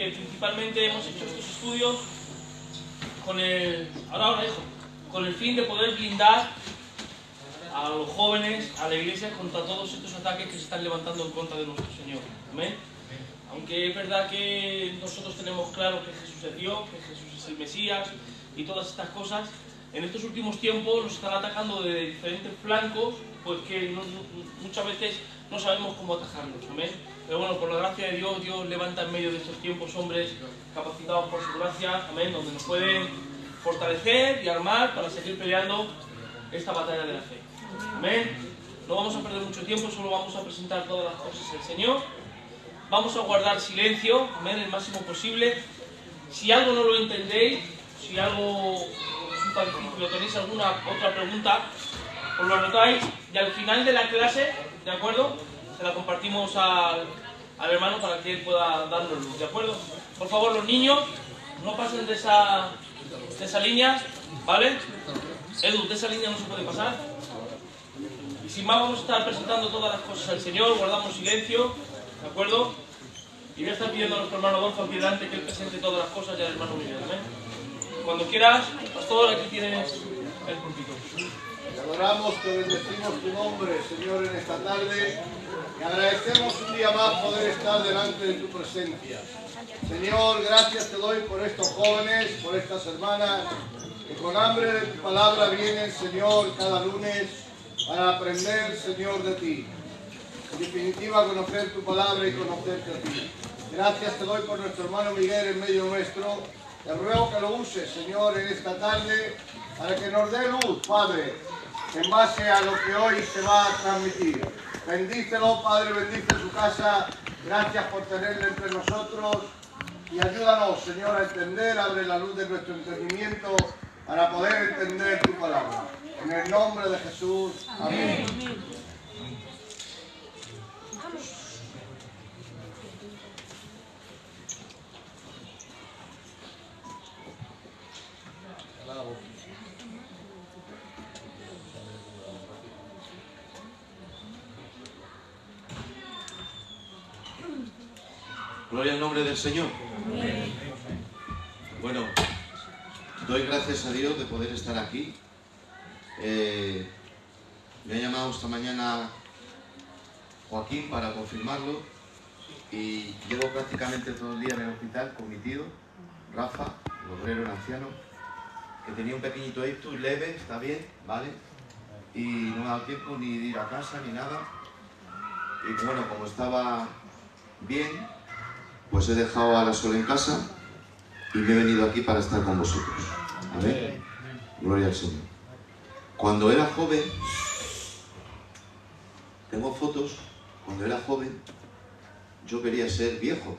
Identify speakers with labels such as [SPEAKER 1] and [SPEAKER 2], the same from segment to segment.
[SPEAKER 1] que principalmente hemos hecho estos estudios con el fin de poder blindar a los jóvenes, a la iglesia, contra todos estos ataques que se están levantando en contra de nuestro Señor. Amén. Aunque es verdad que nosotros tenemos claro que Jesús es Dios, que Jesús es el Mesías y todas estas cosas, en estos últimos tiempos nos están atacando de diferentes flancos, pues que muchas veces no sabemos cómo atajarlos. Amén. Pero bueno, por la gracia de Dios, Dios levanta en medio de estos tiempos hombres capacitados por su gracia, amén, donde nos pueden fortalecer y armar para seguir peleando esta batalla de la fe. Amén. No vamos a perder mucho tiempo, solo vamos a presentar todas las cosas del Señor. Vamos a guardar silencio, amén, el máximo posible. Si algo no lo entendéis, si algo resulta difícil o tenéis alguna otra pregunta, os lo anotáis y al final de la clase, ¿de acuerdo? Se la compartimos al hermano para que él pueda darnos luz, ¿de acuerdo? Por favor, los niños, no pasen de esa línea, ¿vale? Edu, de esa línea no se puede pasar. Y sin más, vamos a estar presentando todas las cosas al Señor, guardamos silencio, ¿de acuerdo? Y voy a estar pidiendo a nuestro hermano Adolfo aquí delante que él presente todas las cosas y al hermano Miguel, ¿eh? Cuando quieras, pastor, aquí tienes el púlpito.
[SPEAKER 2] Te adoramos, te bendecimos tu nombre, Señor, en esta tarde. Y agradecemos un día más poder estar delante de tu presencia. Señor, gracias te doy por estos jóvenes, por estas hermanas, que con hambre de tu palabra vienen, Señor, cada lunes para aprender, Señor, de ti. En definitiva, conocer tu palabra y conocerte a ti. Gracias te doy por nuestro hermano Miguel en medio nuestro. Te ruego que lo uses, Señor, en esta tarde para que nos dé luz, Padre, en base a lo que hoy se va a transmitir. Bendícelo, Padre, bendice su casa. Gracias por tenerle entre nosotros. Y ayúdanos, Señor, a entender, abre la luz de nuestro entendimiento para poder entender tu palabra. En el nombre de Jesús. Amén.
[SPEAKER 3] Gloria al nombre del Señor.
[SPEAKER 4] Amén.
[SPEAKER 3] Bueno, doy gracias a Dios de poder estar aquí. Me ha llamado esta mañana Joaquín para confirmarlo y llevo prácticamente todo el día en el hospital con mi tío, Rafa, el obrero, el anciano, que tenía un pequeñito ictus leve, está bien, ¿vale? Y no me ha dado tiempo ni de ir a casa ni nada. Y bueno, como estaba bien, pues he dejado a la sola en casa y me he venido aquí para estar con vosotros. Amén. Gloria al Señor. Cuando era joven, tengo fotos, cuando era joven, yo quería ser viejo.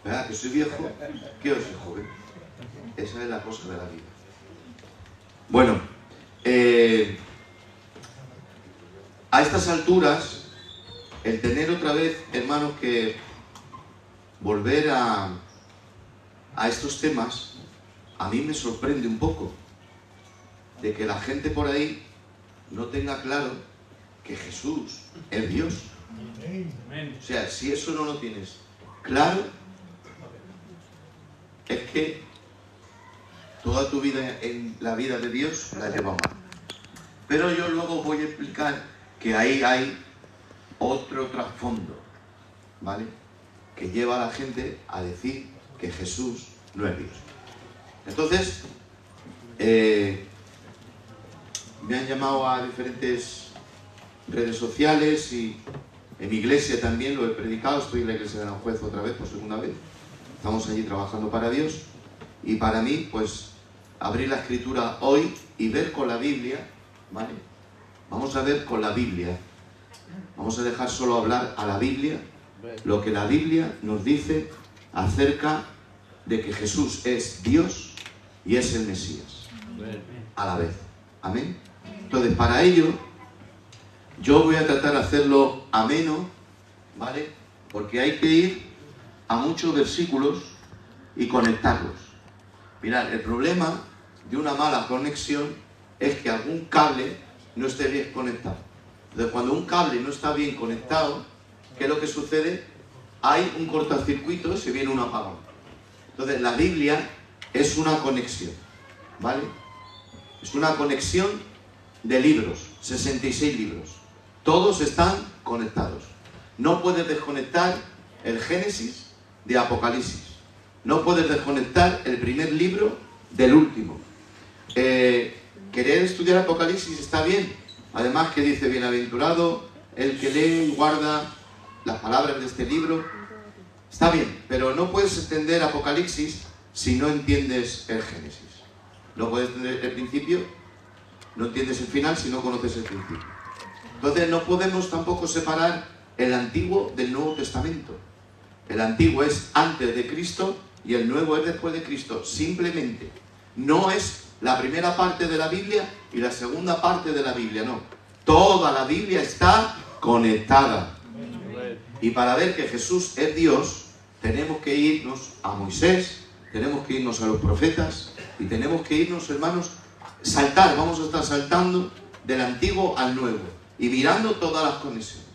[SPEAKER 3] ¿Verdad? Que soy viejo, quiero ser joven. Esa es la cosa de la vida. Bueno, a estas alturas, el tener otra vez, hermanos, que volver a estos temas, a mí me sorprende un poco de que la gente por ahí no tenga claro que Jesús es Dios. O sea, si eso no lo tienes claro, es que toda tu vida en la vida de Dios la lleva mal. Pero yo luego voy a explicar que ahí hay otro trasfondo, ¿vale? Que lleva a la gente a decir que Jesús no es Dios. Entonces, me han llamado a diferentes redes sociales y en mi iglesia también lo he predicado. Estoy en la iglesia de Aranjuez otra vez, por segunda vez. Estamos allí trabajando para Dios. Y para mí, pues, abrir la escritura hoy y ver con la Biblia, ¿vale? Vamos a ver con la Biblia. Vamos a dejar solo hablar a la Biblia lo que la Biblia nos dice acerca de que Jesús es Dios y es el Mesías a la vez. Amén. Entonces, para ello, yo voy a tratar de hacerlo ameno, ¿vale? Porque hay que ir a muchos versículos y conectarlos. Mirad, el problema de una mala conexión es que algún cable no esté bien conectado. Entonces, cuando un cable no está bien conectado, ¿qué es lo que sucede? Hay un cortocircuito y se viene un apagón. Entonces, la Biblia es una conexión, ¿vale? Es una conexión de libros, 66 libros. Todos están conectados. No puedes desconectar el Génesis de Apocalipsis. No puedes desconectar el primer libro del último. Querer estudiar Apocalipsis está bien. Además que dice, bienaventurado el que lee y guarda las palabras de este libro. Está bien, pero no puedes entender Apocalipsis si no entiendes el Génesis. No puedes entender el principio, no entiendes el final si no conoces el principio. Entonces no podemos tampoco separar el Antiguo del Nuevo Testamento. El Antiguo es antes de Cristo y el Nuevo es después de Cristo. Simplemente no es la primera parte de la Biblia y la segunda parte de la Biblia, no. Toda la Biblia está conectada. Y para ver que Jesús es Dios, tenemos que irnos a Moisés, tenemos que irnos a los profetas y tenemos que irnos, hermanos, saltar, vamos a estar saltando del Antiguo al Nuevo y mirando todas las conexiones.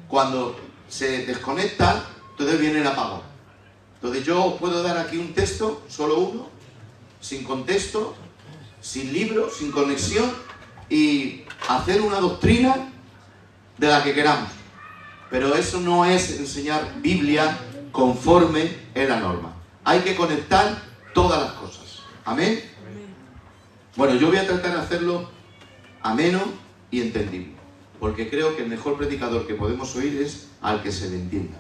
[SPEAKER 3] Cuando se desconecta, entonces viene el apagón. Entonces yo os puedo dar aquí un texto, solo uno, sin contexto, sin libro, sin conexión, y hacer una doctrina de la que queramos. Pero eso no es enseñar Biblia conforme en la norma. Hay que conectar todas las cosas. ¿Amén? Bueno, yo voy a tratar de hacerlo ameno y entendible, porque creo que el mejor predicador que podemos oír es al que se le entienda,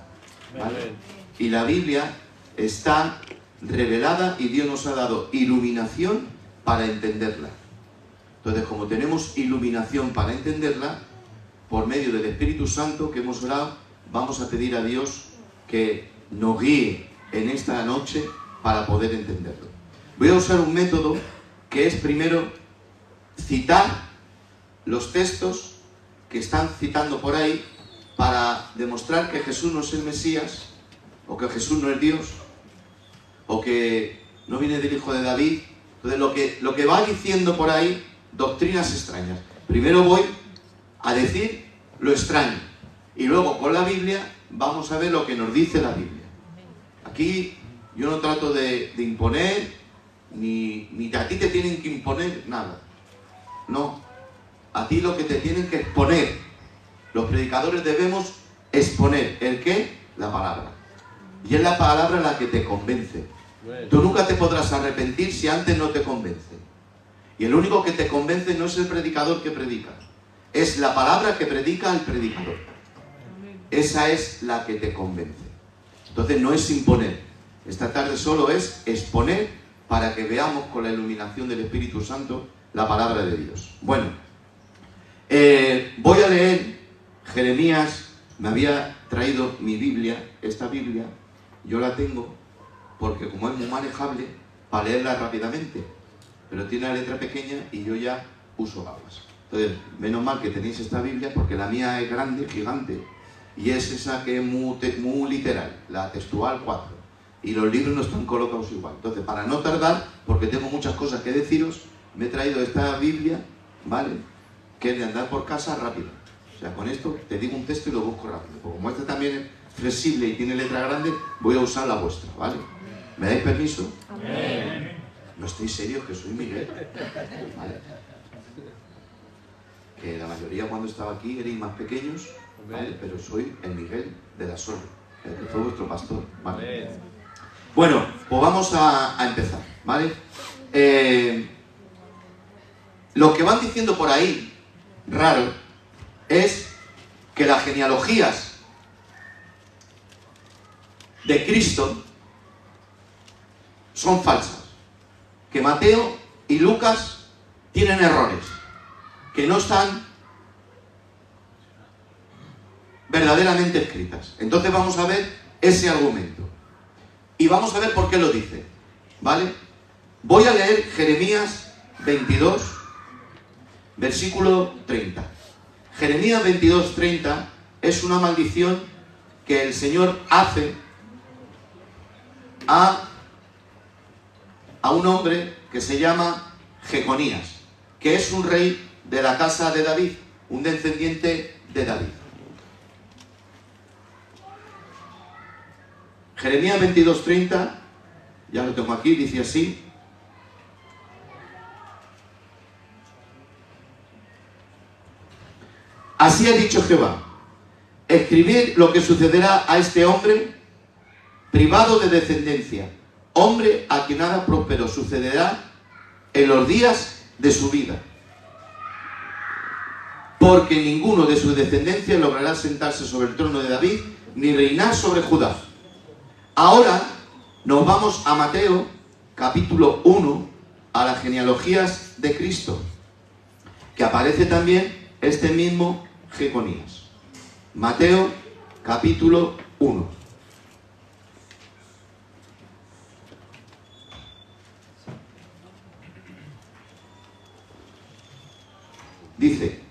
[SPEAKER 3] ¿vale? Y la Biblia está revelada y Dios nos ha dado iluminación para entenderla. Entonces, como tenemos iluminación para entenderla, por medio del Espíritu Santo que hemos orado, vamos a pedir a Dios que nos guíe en esta noche para poder entenderlo. Voy a usar un método que es primero citar los textos que están citando por ahí para demostrar que Jesús no es el Mesías, o que Jesús no es Dios, o que no viene del hijo de David. Entonces lo que va diciendo por ahí, doctrinas extrañas. Primero voy a decir lo extraño y luego con la Biblia vamos a ver lo que nos dice la Biblia. Aquí yo no trato de imponer, ni a ti te tienen que imponer nada. No, a ti lo que te tienen que exponer. Los predicadores debemos exponer. ¿El qué? La palabra. Y es la palabra la que te convence. Tú nunca te podrás arrepentir si antes no te convence. Y el único que te convence no es el predicador que predica, es la palabra que predica el predicador. Esa es la que te convence. Entonces no es imponer. Esta tarde solo es exponer para que veamos con la iluminación del Espíritu Santo la palabra de Dios. Bueno, voy a leer Jeremías. Me había traído mi Biblia, esta Biblia, yo la tengo porque como es muy manejable para leerla rápidamente, pero tiene la letra pequeña y yo ya uso gafas. Entonces, menos mal que tenéis esta Biblia porque la mía es grande, gigante, y es esa que es muy literal, la textual 4, y los libros no están colocados igual. Entonces, para no tardar, porque tengo muchas cosas que deciros, me he traído esta Biblia, ¿vale?, que es de andar por casa rápido. O sea, con esto te digo un texto y lo busco rápido. Porque como esta también es flexible y tiene letra grande, voy a usar la vuestra, ¿vale? ¿Me dais permiso? Amén. No estoy serio, que soy Miguel, ¿vale? Que la mayoría cuando estaba aquí erais más pequeños, ¿vale? Pero soy el Miguel de la Sol, el que fue vuestro pastor, ¿vale? Bueno, pues vamos a empezar, ¿vale? Lo que van diciendo por ahí, raro, es que las genealogías de Cristo son falsas, que Mateo y Lucas tienen errores, que no están verdaderamente escritas. Entonces vamos a ver ese argumento y vamos a ver por qué lo dice, ¿vale? Voy a leer Jeremías 22, versículo 30. Jeremías 22, 30 es una maldición que el Señor hace a un hombre que se llama Jeconías, que es un rey de la casa de David, un descendiente de David. Jeremías 22:30, ya lo tengo aquí, dice así. Así ha dicho Jehová, escribid lo que sucederá a este hombre privado de descendencia, hombre a quien nada próspero sucederá en los días de su vida, porque ninguno de su descendencia logrará sentarse sobre el trono de David, ni reinar sobre Judá. Ahora nos vamos a Mateo, capítulo 1, a las genealogías de Cristo, que aparece también este mismo Jeconías. Mateo, capítulo 1. Dice,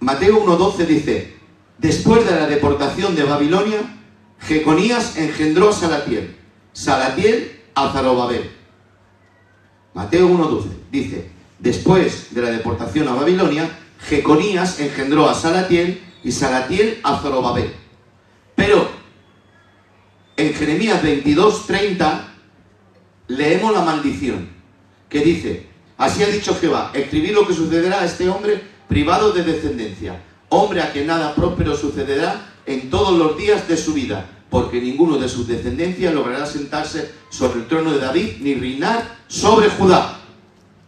[SPEAKER 3] Mateo 1:12 dice, después de la deportación de Babilonia, Jeconías engendró a Salatiel, Salatiel a Zorobabel. Mateo 1:12 dice, después de la deportación a Babilonia, Jeconías engendró a Salatiel y Salatiel a Zorobabel. Pero en Jeremías 22:30 leemos la maldición, que dice, así ha dicho Jehová, escribid lo que sucederá a este hombre privado de descendencia, hombre a quien nada próspero sucederá en todos los días de su vida, porque ninguno de sus descendencias logrará sentarse sobre el trono de David, ni reinar sobre Judá.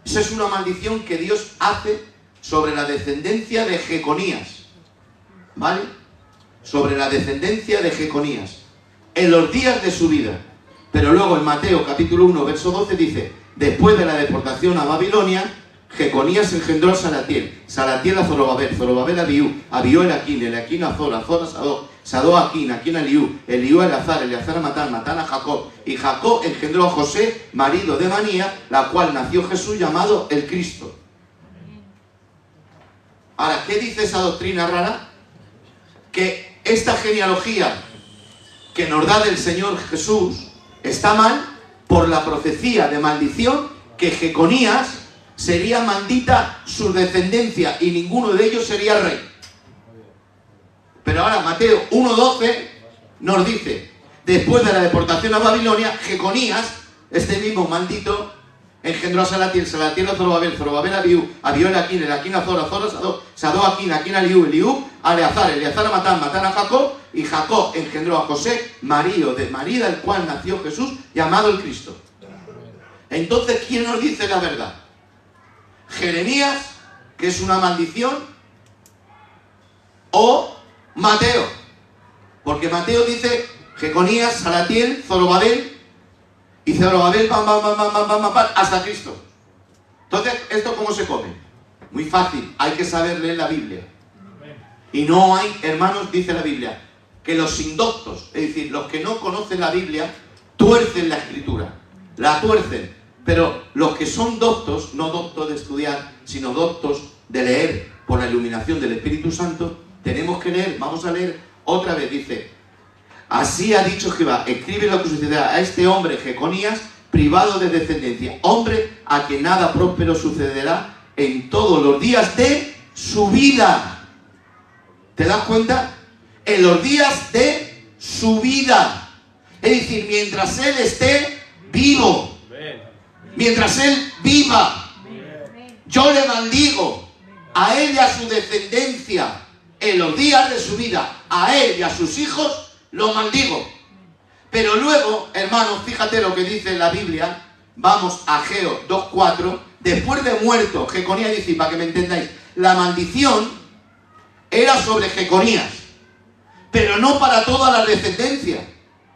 [SPEAKER 3] Esa es una maldición que Dios hace sobre la descendencia de Jeconías, ¿vale? Sobre la descendencia de Jeconías, en los días de su vida. Pero luego en Mateo capítulo 1, verso 12 dice, después de la deportación a Babilonia, Jeconías engendró a Salatiel, Salatiel a Zorobabel, Zorobabel a Abiú, Abiú a Elaquín, Elaquín a Azor, Azor a Sadó, Sadó a Aquín, Aquín a Eliú, Eliú a Eleazar, Eleazar a Matán, Matán a Jacob, y Jacob engendró a José, marido de Manía, la cual nació Jesús llamado el Cristo. Ahora, ¿qué dice esa doctrina rara? Que esta genealogía que nos da del Señor Jesús está mal por la profecía de maldición que Jeconías sería maldita su descendencia y ninguno de ellos sería rey. Pero ahora Mateo 1:12 nos dice, después de la deportación a Babilonia, Jeconías, este mismo maldito, engendró a Salatiel, Salatiel a Zorobabel, Zorobabel a Abiú, Abiú a Elaquín, Elaquín a Azor, Azor a Sadó, Sadó a Aquín, Aquín a Eliú, Eliú a Eleazar, Eleazar a Matán, Matán a Jacob, y Jacob engendró a José, marido de María, del cual nació Jesús, llamado el Cristo. Entonces, ¿quién nos dice la verdad? ¿Jeremías, que es una maldición, o Mateo? Porque Mateo dice Jeconías, Salatiel, Zorobabel, y Zorobabel, hasta Cristo. Entonces, ¿esto cómo se come? Muy fácil, hay que saber leer la Biblia. Y no hay, hermanos, dice la Biblia, que los indoctos, es decir, los que no conocen la Biblia, tuercen la Escritura, la tuercen. Pero los que son doctos, no doctos de estudiar, sino doctos de leer por la iluminación del Espíritu Santo, tenemos que leer, vamos a leer otra vez, dice, así ha dicho Jehová, escribe lo que sucederá a este hombre Jeconías, privado de descendencia, hombre a quien nada próspero sucederá en todos los días de su vida. ¿Te das cuenta? En los días de su vida. Es decir, mientras él esté vivo. Mientras él viva, yo le maldigo a él y a su descendencia en los días de su vida, a él y a sus hijos lo maldigo. Pero luego, hermanos, fíjate lo que dice la Biblia, vamos a Ageo 2:4, después de muerto Jeconías, dice, para que me entendáis, la maldición era sobre Jeconías, pero no para toda la descendencia.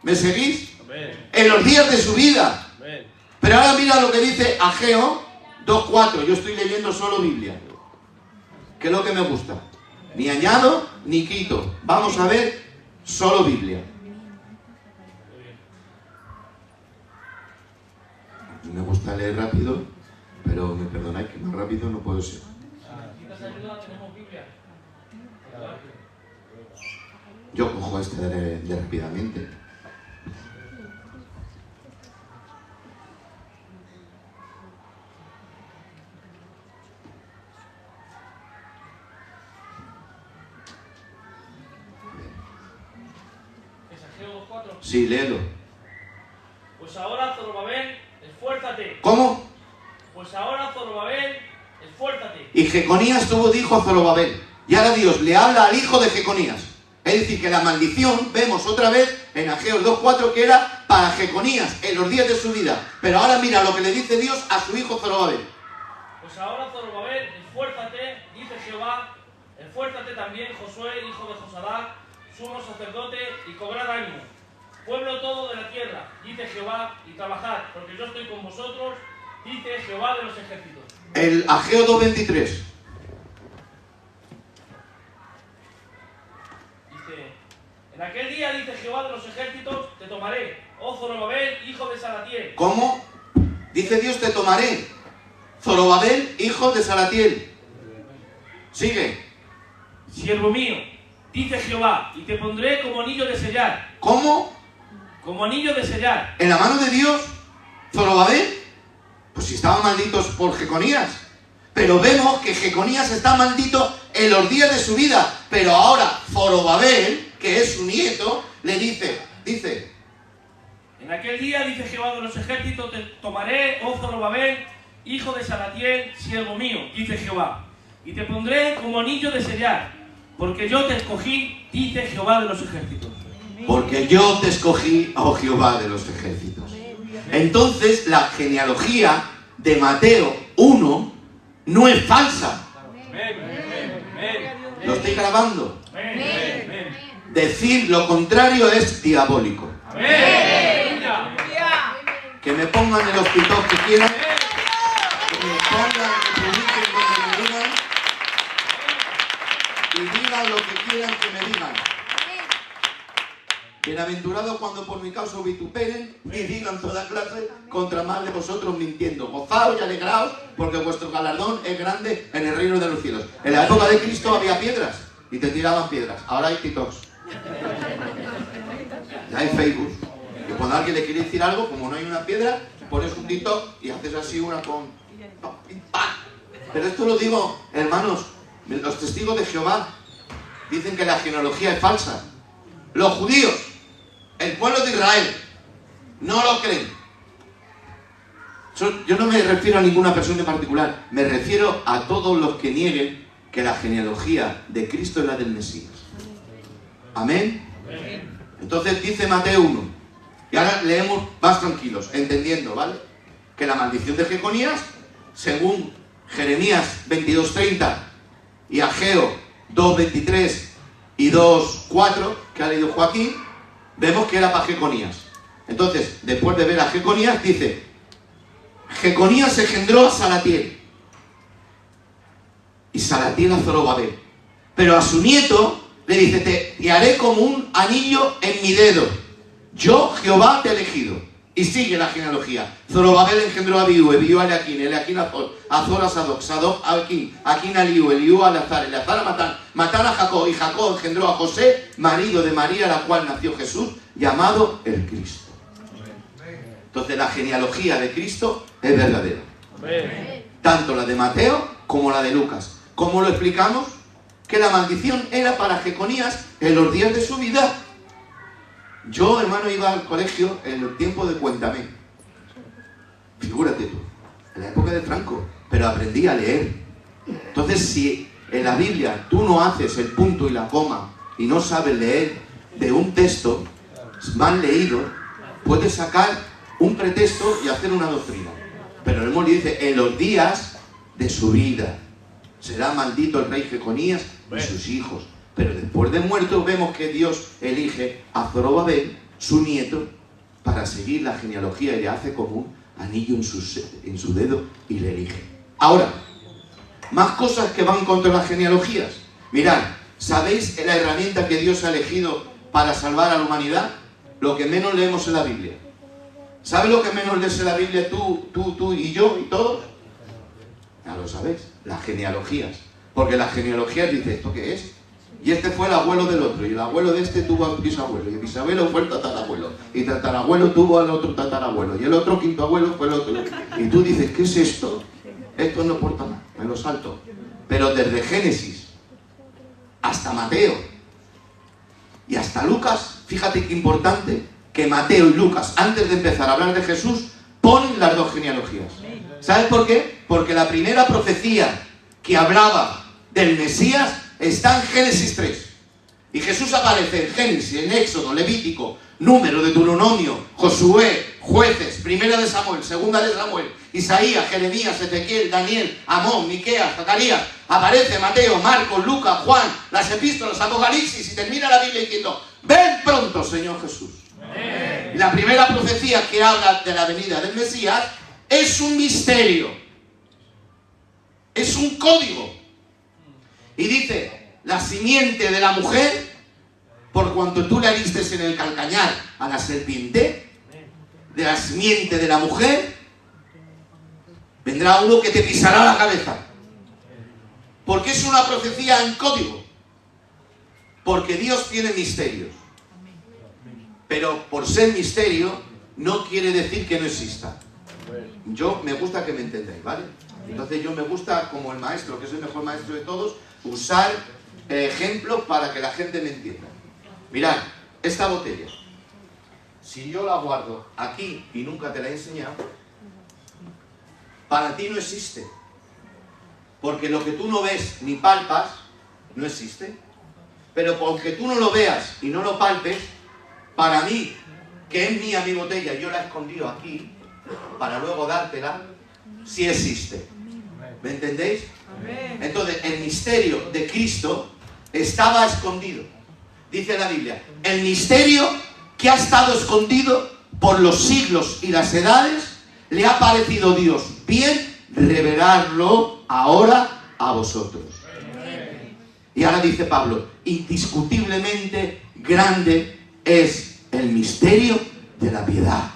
[SPEAKER 3] ¿Me seguís? Amén. En los días de su vida. Amén. Pero ahora mira lo que dice Ageo 2:4. Yo estoy leyendo solo Biblia, que es lo que me gusta. Ni añado ni quito. Vamos a ver solo Biblia. Me gusta leer rápido, pero me perdonáis que más rápido no puedo ser. Yo cojo este de rápidamente.
[SPEAKER 1] 4.
[SPEAKER 3] Sí, léelo.
[SPEAKER 1] Pues ahora, Zorobabel, esfuérzate.
[SPEAKER 3] ¿Cómo?
[SPEAKER 1] Pues ahora, Zorobabel, esfuérzate.
[SPEAKER 3] Y Jeconías tuvo de hijo a Zorobabel. Y ahora Dios le habla al hijo de Jeconías. Es decir, que la maldición, vemos otra vez en Ageo 2:4, que era para Jeconías en los días de su vida. Pero ahora mira lo que le dice Dios a su hijo Zorobabel.
[SPEAKER 1] Pues ahora, Zorobabel, esfuérzate, dice Jehová, esfuérzate también, Josué, hijo de Josadac, sumo sacerdote, y cobrad ánimo. Pueblo todo de la tierra, dice Jehová, y trabajad, porque yo estoy con vosotros, dice Jehová de los ejércitos.
[SPEAKER 3] El Ageo 2:23.
[SPEAKER 1] En aquel día, dice Jehová de los ejércitos, te tomaré, oh Zorobabel, hijo de Salatiel.
[SPEAKER 3] ¿Cómo? Dice Dios, te tomaré. Zorobabel, hijo de Salatiel. Sigue.
[SPEAKER 1] Siervo mío, dice Jehová, y te pondré como anillo de sellar.
[SPEAKER 3] ¿Cómo?
[SPEAKER 1] Como anillo de sellar.
[SPEAKER 3] ¿En la mano de Dios? ¿Zorobabel? Pues si estaban malditos por Jeconías. Pero vemos que Jeconías está maldito en los días de su vida. Pero ahora Zorobabel, que es su nieto, le dice,
[SPEAKER 1] En aquel día, dice Jehová de los ejércitos, te tomaré, oh Zorobabel, hijo de Salatiel, siervo mío, dice Jehová, y te pondré como anillo de sellar, porque yo te escogí, dice Jehová de los ejércitos.
[SPEAKER 3] porque yo te escogí, oh Jehová de los ejércitos. Entonces la genealogía de Mateo 1 no es falsa. Lo estoy grabando. Decir lo contrario es diabólico. Que me pongan el hospital que quieran, que me pongan, que publiquen donde me digan, y digan lo que quieran que me digan. Bienaventurado cuando por mi causa vituperen y digan toda clase contra mal de vosotros mintiendo. Gozaos y alegraos, porque vuestro galardón es grande en el reino de los cielos. En la época de Cristo había piedras y te tiraban piedras. Ahora hay TikToks. Ya hay Facebook. Y cuando alguien le quiere decir algo, como no hay una piedra, pones un TikTok y haces así una con... ¡Pam! Pero esto lo digo, hermanos, los testigos de Jehová dicen que la genealogía es falsa. Los judíos, el pueblo de Israel, no lo creen. Yo no me refiero a ninguna persona en particular, me refiero a todos los que nieguen que la genealogía de Cristo es la del Mesías. ¿Amén? Entonces dice Mateo 1, y ahora leemos más tranquilos, entendiendo, ¿vale? Que la maldición de Jeconías, según Jeremías 22:30 y Ageo 2:23 y 2:4, que ha leído Joaquín, vemos que era para Jeconías. Entonces, después de ver a Jeconías, dice, Jeconías engendró a Salatiel, y Salatiel a Zorobabel, pero a su nieto le dice, te haré como un anillo en mi dedo, yo Jehová te he elegido. Y sigue la genealogía. Zorobabel engendró a Abiú, Abiú a Eliaquín, Eliaquín a Azor, Azor a Sadoc, Sadoc a Aquín, Aquín a Eliú, Eliú a Eleazar, Eleazar a Matán, Matán a Jacob, y Jacob engendró a José, marido de María, la cual nació Jesús, llamado el Cristo. Entonces la genealogía de Cristo es verdadera. Tanto la de Mateo como la de Lucas. ¿Cómo lo explicamos? Que la maldición era para Jeconías en los días de su vida. Yo, hermano, iba al colegio en el tiempo de Cuéntame. Figúrate tú, en la época de Franco, pero aprendí a leer. Entonces, si en la Biblia tú no haces el punto y la coma y no sabes leer de un texto mal leído, puedes sacar un pretexto y hacer una doctrina. Pero el Moli dice, en los días de su vida será maldito el rey Jeconías y sus hijos. Pero después de muerto vemos que Dios elige a Zorobabel, su nieto, para seguir la genealogía y le hace como un anillo en su dedo y le elige. Ahora, más cosas que van contra las genealogías. Mirad, ¿sabéis la herramienta que Dios ha elegido para salvar a la humanidad? Lo que menos leemos en la Biblia. ¿Sabes lo que menos lees en la Biblia tú y yo y todos? Ya lo sabéis, las genealogías. Porque las genealogías dicen, ¿esto qué es? Y este fue el abuelo del otro, y el abuelo de este tuvo al bisabuelo, y el bisabuelo fue el tatarabuelo, y el tatarabuelo tuvo al otro tatarabuelo, y el otro quinto abuelo fue el otro. Y tú dices, ¿qué es esto? Esto no importa nada, me lo salto. Pero desde Génesis hasta Mateo y hasta Lucas fíjate qué importante que Mateo y Lucas, antes de empezar a hablar de Jesús, ponen las dos genealogías. ¿Sabes por qué? Porque la primera profecía que hablaba del Mesías está en Génesis 3. Y Jesús aparece en Génesis, en Éxodo, Levítico, Número, Deuteronomio, Josué, Jueces, Primera de Samuel, Segunda de Samuel, Isaías, Jeremías, Ezequiel, Daniel, Amón, Miqueas, Zacarías. Aparece Mateo, Marcos, Lucas, Juan, las epístolas, Apocalipsis, y termina la Biblia diciendo: ven pronto, Señor Jesús. Y la primera profecía que habla de la venida del Mesías es un misterio, es un código. Y dice: la simiente de la mujer, por cuanto tú le heriste en el calcañar a la serpiente, de la simiente de la mujer vendrá uno que te pisará la cabeza. Porque es una profecía en código. Porque Dios tiene misterios. Pero por ser misterio no quiere decir que no exista. Yo me gusta que me entendáis, ¿vale? Entonces yo me gusta, como el maestro, que es el mejor maestro de todos, usar ejemplos para que la gente me entienda. Mirad, esta botella, si yo la guardo aquí y nunca te la he enseñado, para ti no existe. Porque lo que tú no ves ni palpas, no existe. Pero porque tú no lo veas y no lo palpes, para mí, que es mía mi botella, yo la he escondido aquí, para luego dártela, sí existe. ¿Me entendéis? Entonces, el misterio de Cristo estaba escondido. Dice la Biblia: el misterio que ha estado escondido por los siglos y las edades, le ha parecido Dios bien revelarlo ahora a vosotros. Y ahora dice Pablo: indiscutiblemente grande es el misterio de la piedad.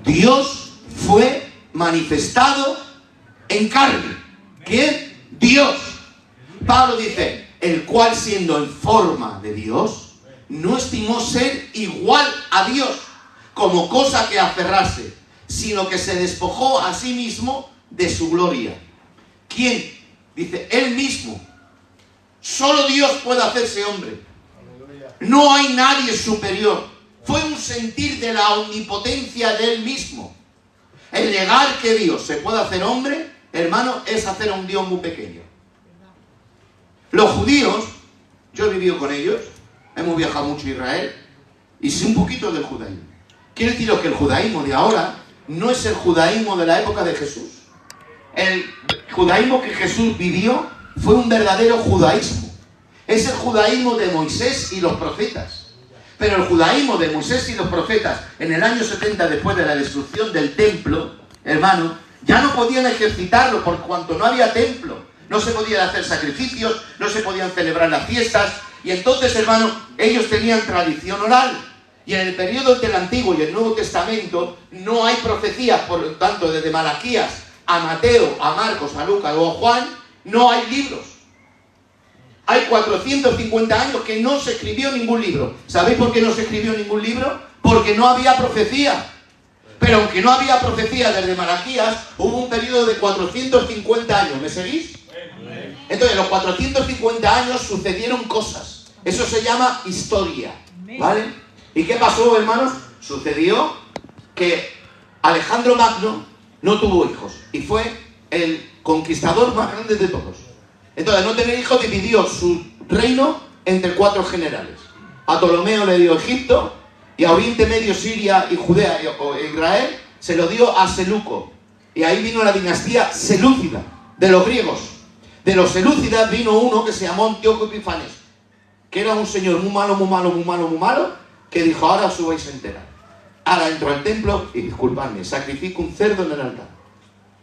[SPEAKER 3] Dios fue manifestado en carne. ¿Quién? Dios. Pablo dice: el cual, siendo en forma de Dios, no estimó ser igual a Dios como cosa que aferrarse, sino que se despojó a sí mismo de su gloria. ¿Quién? Dice: él mismo. Solo Dios puede hacerse hombre. No hay nadie superior. Fue un sentir de la omnipotencia de él mismo. El negar que Dios se puede hacer hombre, hermano, es hacer a un Dios muy pequeño. Los judíos, yo he vivido con ellos, hemos viajado mucho a Israel, y sé un poquito del judaísmo. Quiero deciros que el judaísmo de ahora no es el judaísmo de la época de Jesús. El judaísmo que Jesús vivió fue un verdadero judaísmo. Es el judaísmo de Moisés y los profetas. Pero el judaísmo de Moisés y los profetas, en el año 70 después de la destrucción del templo, hermano, ya no podían ejercitarlo por cuanto no había templo. No se podían hacer sacrificios, no se podían celebrar las fiestas. Y entonces, hermano, ellos tenían tradición oral. Y en el periodo del Antiguo y el Nuevo Testamento no hay profecías, por lo tanto, desde Malaquías a Mateo, a Marcos, a Lucas o a Juan, no hay libros. Hay 450 años que no se escribió ningún libro. ¿Sabéis por qué no se escribió ningún libro? Porque no había profecía. Pero aunque no había profecía desde Malaquías, hubo un periodo de 450 años. ¿Me seguís? Entonces, en los 450 años sucedieron cosas. Eso se llama historia. ¿Vale? ¿Y qué pasó, hermanos? Sucedió que Alejandro Magno no tuvo hijos. Y fue el conquistador más grande de todos. Entonces, no tener hijos dividió su reino entre 4 generales. A Ptolomeo le dio Egipto, y a Oriente Medio, Siria y Judea o Israel se lo dio a Seleuco. Y ahí vino la dinastía selúcida, de los griegos. De los selúcidas vino uno que se llamó Antíoco Epifanes, que era un señor muy malo, muy malo, muy malo, muy malo, que dijo: ahora os vais a enterar. Ahora entro al templo y, disculpadme, sacrifico un cerdo en el altar.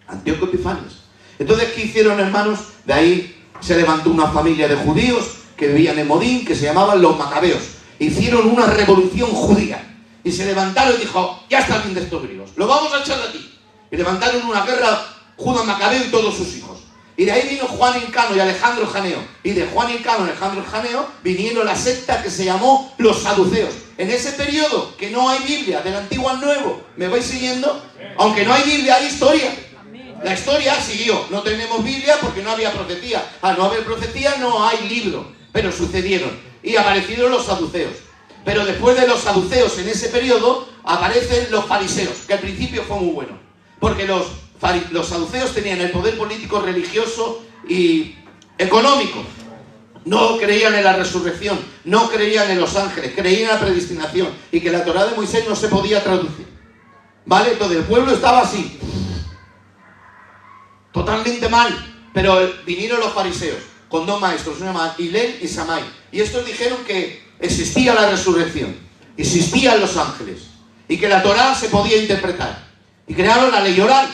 [SPEAKER 3] Antíoco Epifanes. Entonces, ¿qué hicieron, hermanos? De ahí se levantó una familia de judíos que vivían en Modín, que se llamaban los Macabeos. Hicieron una revolución judía. Y se levantaron y dijo: ya está bien de estos griegos, lo vamos a echar de aquí. Y levantaron una guerra Judas Macabeo y todos sus hijos. Y de ahí vino Juan Hircano y Alejandro Janeo. Y de Juan Hircano y Alejandro Janeo vinieron la secta que se llamó los saduceos. En ese periodo, que no hay Biblia, del Antiguo al Nuevo, ¿me vais siguiendo? Aunque no hay Biblia, hay historia. La historia siguió. No tenemos Biblia porque no había profecía. Al no haber profecía no hay libro. Pero sucedieron. Y aparecieron los saduceos. Pero después de los saduceos en ese periodo aparecen los fariseos, que al principio fue muy bueno. Porque los saduceos tenían el poder político, religioso y económico. No creían en la resurrección, no creían en los ángeles, creían en la predestinación y que la Torá de Moisés no se podía traducir. ¿Vale? Entonces el pueblo estaba así, totalmente mal. Pero vinieron los fariseos con dos maestros, uno llamado Hillel y Shammai. Y estos dijeron que existía la resurrección, existían los ángeles y que la Torá se podía interpretar. Y crearon la ley oral.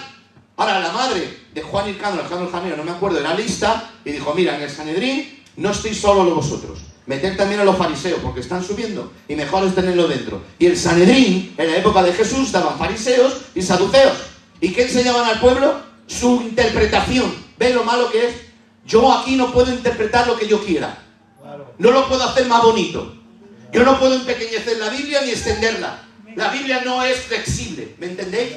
[SPEAKER 3] Ahora la madre de Juan Hircano, Alejandro Jamiro, no me acuerdo, era lista y dijo, mira, en el Sanedrín no estéis solo vosotros, meted también a los fariseos porque están subiendo y mejor es tenerlo dentro. Y el Sanedrín, en la época de Jesús, daban fariseos y saduceos. ¿Y qué enseñaban al pueblo? Su interpretación. ¿Ves lo malo que es? Yo aquí no puedo interpretar lo que yo quiera. No lo puedo hacer más bonito. Yo no puedo empequeñecer la Biblia ni extenderla. La Biblia no es flexible, ¿me entendéis?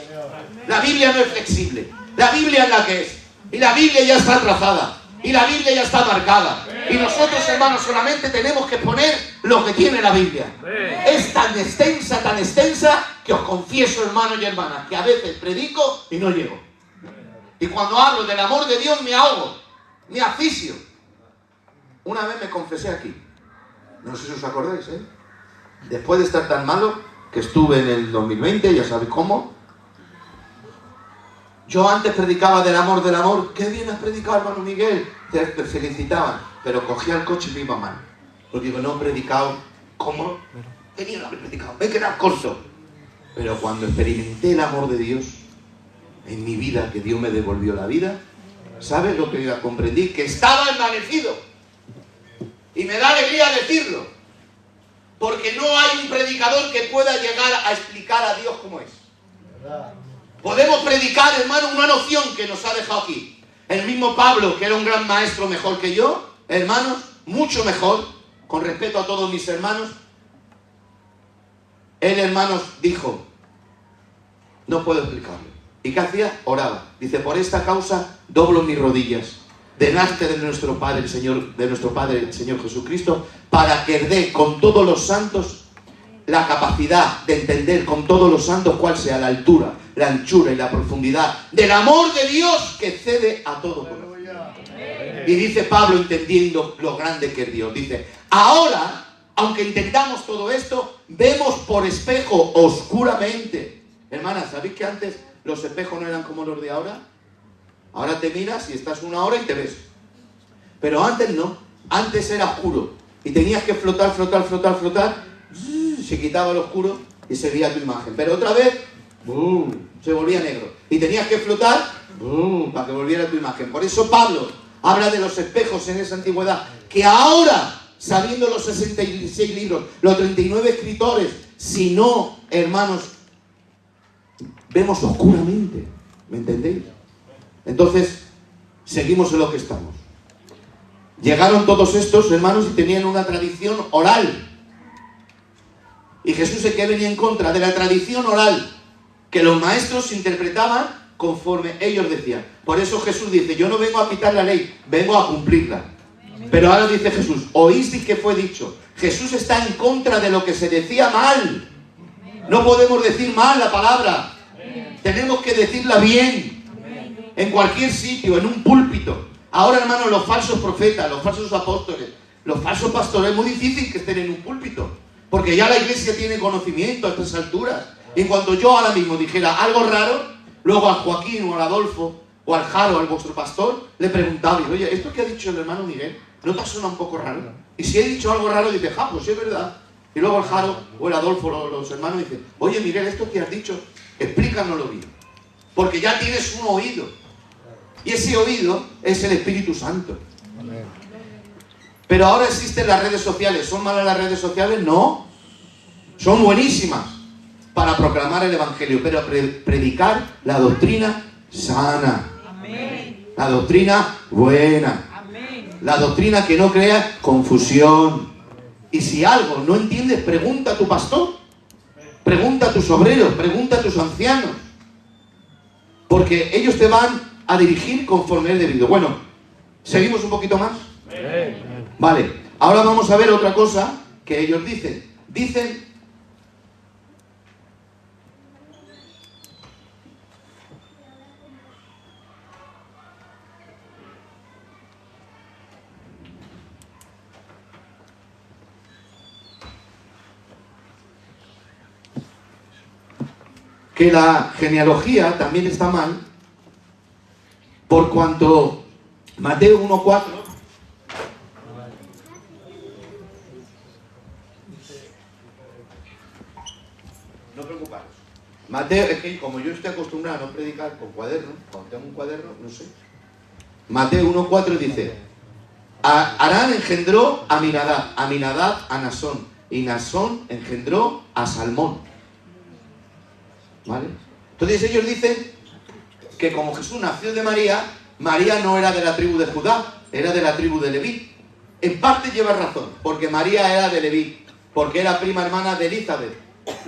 [SPEAKER 3] La Biblia no es flexible. La Biblia es la que es. Y la Biblia ya está trazada. Y la Biblia ya está marcada. Y nosotros, hermanos, solamente tenemos que poner lo que tiene la Biblia. Es tan extensa, que os confieso, hermanos y hermanas, que a veces predico y no llego. Y cuando hablo del amor de Dios me ahogo, me asfixio. Una vez me confesé aquí. No sé si os acordáis, ¿eh? Después de estar tan malo, que estuve en el 2020, ya sabéis cómo. Yo antes predicaba del amor. ¿Qué bien has predicado, hermano Miguel? Te felicitaban, pero cogía el coche y me iba mal. Porque digo, no he predicado como tenía que haber predicado, me he quedado corto. Pero cuando experimenté el amor de Dios en mi vida, que Dios me devolvió la vida, ¿sabes lo que comprendí? Que estaba envanecido. Y me da alegría decirlo. Porque no hay un predicador que pueda llegar a explicar a Dios cómo es. Podemos predicar, hermano, una noción que nos ha dejado aquí. El mismo Pablo, que era un gran maestro mejor que yo, hermanos, mucho mejor, con respeto a todos mis hermanos, él, hermanos, dijo, no puedo explicarlo. ¿Y qué hacía? Oraba. Dice, por esta causa doblo mis rodillas delante de nuestro Padre, el Señor Jesucristo, para que dé con todos los santos la capacidad de entender con todos los santos cuál sea la altura, la anchura y la profundidad del amor de Dios que excede a todo conocimiento. Y dice Pablo, entendiendo lo grande que es Dios, dice, ahora, aunque entendamos todo esto, vemos por espejo oscuramente. Hermanas, ¿sabéis que antes los espejos no eran como los de ahora? Ahora te miras y estás una hora y te ves. Pero antes no, antes era oscuro y tenías que flotar, se quitaba el oscuro y se veía tu imagen. Pero otra vez, se volvía negro. Y tenías que flotar para que volviera tu imagen. Por eso Pablo habla de los espejos en esa antigüedad, que ahora, sabiendo los 66 libros, los 39 escritores, si no, hermanos, vemos oscuramente. ¿Me entendéis? Entonces, seguimos en lo que estamos. Llegaron todos estos hermanos y tenían una tradición oral. Y Jesús es que venía en contra de la tradición oral, que los maestros interpretaban conforme ellos decían. Por eso Jesús dice, yo no vengo a quitar la ley, vengo a cumplirla. Pero ahora dice Jesús, oísteis que fue dicho. Jesús está en contra de lo que se decía mal. No podemos decir mal la palabra. Tenemos que decirla bien. En cualquier sitio, en un púlpito. Ahora, hermanos, los falsos profetas, los falsos apóstoles, los falsos pastores, es muy difícil que estén en un púlpito. Porque ya la iglesia tiene conocimiento a estas alturas. Y cuando yo ahora mismo dijera algo raro, luego al Joaquín o al Adolfo o al Jaro, al vuestro pastor, le preguntaba, oye, ¿esto que ha dicho el hermano Miguel no te suena un poco raro? Y si he dicho algo raro, dice, pues es verdad. Y luego el Jaro o el Adolfo, los hermanos, dicen, oye Miguel, esto que has dicho, explícanoslo bien. Porque ya tienes un oído. Y ese oído es el Espíritu Santo. Amén. Pero ahora existen las redes sociales. ¿Son malas las redes sociales? No. Son buenísimas para proclamar el Evangelio, pero predicar la doctrina sana. Amén. La doctrina buena. Amén. La doctrina que no crea confusión. Y si algo no entiendes, pregunta a tu pastor. Pregunta a tus obreros. Pregunta a tus ancianos. Porque ellos te van a dirigir conforme es debido. Bueno, ¿seguimos un poquito más? Vale, ahora vamos a ver otra cosa que ellos dicen. dicen que la genealogía también está mal, por cuanto Mateo 1:4 no preocuparos. Mateo, es que como yo estoy acostumbrado a no predicar con cuaderno, cuando tengo un cuaderno, no sé. Mateo 1:4 dice: Arán engendró a Aminadab, Aminadab a Nasón, y Nasón engendró a Salmón. ¿Vale? Entonces ellos dicen que como Jesús nació de María, María no era de la tribu de Judá, era de la tribu de Leví. En parte lleva razón, porque María era de Leví, porque era prima hermana de Elizabeth,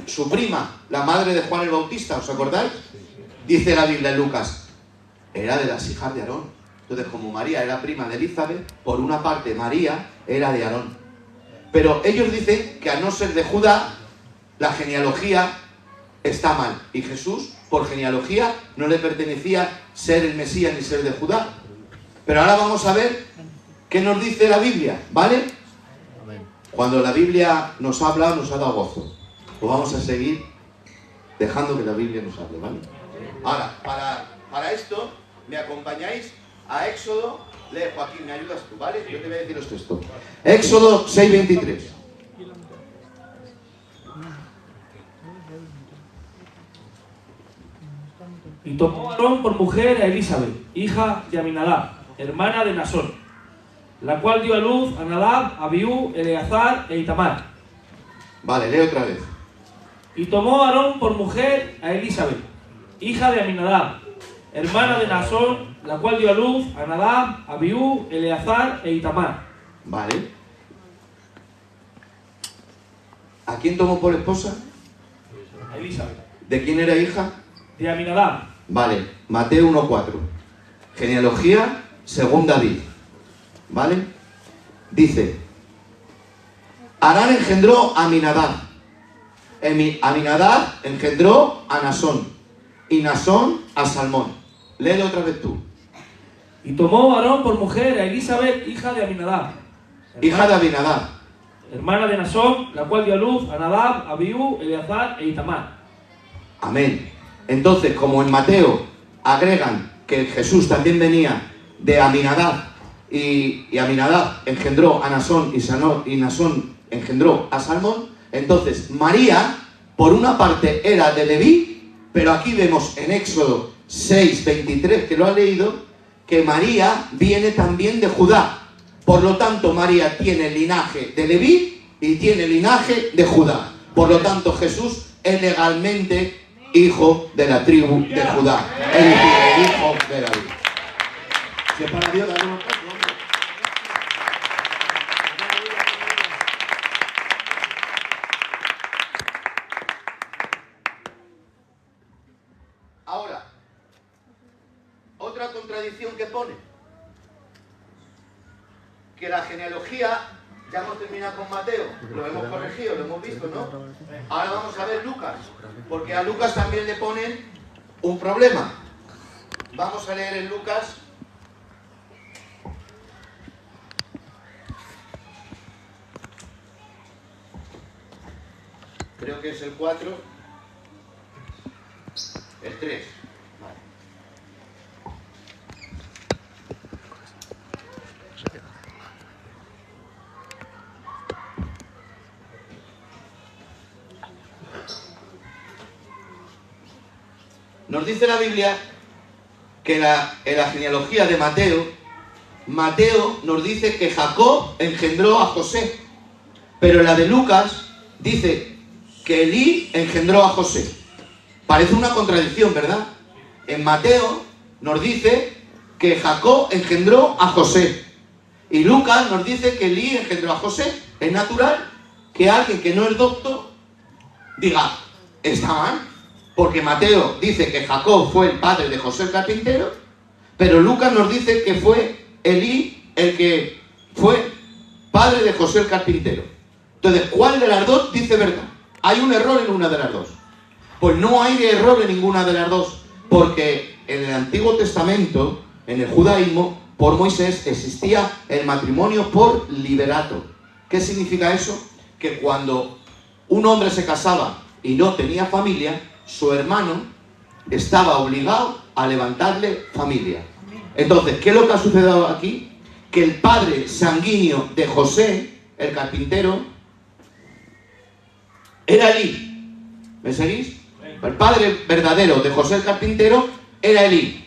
[SPEAKER 3] su prima, la madre de Juan el Bautista, ¿os acordáis? Dice la Biblia en Lucas, era de las hijas de Aarón. Entonces, como María era prima de Elizabeth, por una parte María era de Aarón. Pero ellos dicen que a no ser de Judá, la genealogía está mal. Y Jesús, por genealogía, no le pertenecía ser el Mesías ni ser de Judá. Pero ahora vamos a ver qué nos dice la Biblia, ¿vale? Cuando la Biblia nos habla, nos ha dado gozo. Pues vamos a seguir dejando que la Biblia nos hable, ¿vale? Ahora, para esto, me acompañáis a Éxodo. Lee, Joaquín, me ayudas tú, ¿vale? Yo te voy a decir los textos. Éxodo 6:23.
[SPEAKER 1] Y tomó Aarón por mujer a Elizabeth, hija de Aminadab, hermana de Nasón, la cual dio a luz a Nadab, Abiú, Eleazar e Itamar.
[SPEAKER 3] Vale, lee otra vez.
[SPEAKER 1] Y tomó Aarón por mujer a Elizabeth, hija de Aminadab, hermana de Nasón, la cual dio a luz a Nadab, Abiú, Eleazar e Itamar.
[SPEAKER 3] Vale. ¿A quién tomó por esposa?
[SPEAKER 1] A Elizabeth.
[SPEAKER 3] ¿De quién era hija?
[SPEAKER 1] De Aminadab.
[SPEAKER 3] Vale, Mateo 1:4. Genealogía según David. ¿Vale? Dice: Arán engendró a Aminadab. Aminadab engendró a Nasón. Y Nasón a Salmón. Léelo otra vez tú.
[SPEAKER 1] Y tomó Aarón por mujer a Elizabeth, hija de Aminadab,
[SPEAKER 3] Hija de Aminadab.
[SPEAKER 1] hermana de Nasón, la cual dio a luz a Nadab, Abiú, Eleazar e Itamar.
[SPEAKER 3] Amén. Entonces, como en Mateo agregan que Jesús también venía de Aminadab y Aminadab engendró a Nasón y Nasón engendró a Salmón, entonces María, por una parte, era de Leví, pero aquí vemos en Éxodo 6:23, que lo ha leído, que María viene también de Judá. Por lo tanto, María tiene linaje de Leví y tiene linaje de Judá. Por lo tanto, Jesús es legalmente hijo de la tribu de Judá. Es decir, el hijo de David. Si es para Dios, dale un aplauso, hombre. Ahora, otra contradicción que pone, que la genealogía, ya hemos terminado con Mateo, lo hemos corregido, lo hemos visto, ¿no? Ahora vamos a ver Lucas, porque a Lucas también le ponen un problema. Vamos a leer en Lucas. Creo que es el 4, el 3. Vale. Nos dice la Biblia que en la genealogía de Mateo nos dice que Jacob engendró a José, pero en la de Lucas dice que Elí engendró a José. Parece una contradicción, ¿verdad? En Mateo nos dice que Jacob engendró a José y Lucas nos dice que Elí engendró a José. Es natural que alguien que no es docto diga, está mal, porque Mateo dice que Jacob fue el padre de José el carpintero, pero Lucas nos dice que fue Elí el que fue padre de José el carpintero. Entonces, ¿cuál de las dos dice verdad? Hay un error en una de las dos. Pues no hay error en ninguna de las dos, porque en el Antiguo Testamento, en el judaísmo, por Moisés existía el matrimonio por liberato. ¿Qué significa eso? Que cuando un hombre se casaba y no tenía familia, su hermano estaba obligado a levantarle familia. Entonces, ¿qué es lo que ha sucedido aquí? Que el padre sanguíneo de José, el carpintero, era Elí. ¿Me seguís? El padre verdadero de José el carpintero era Elí.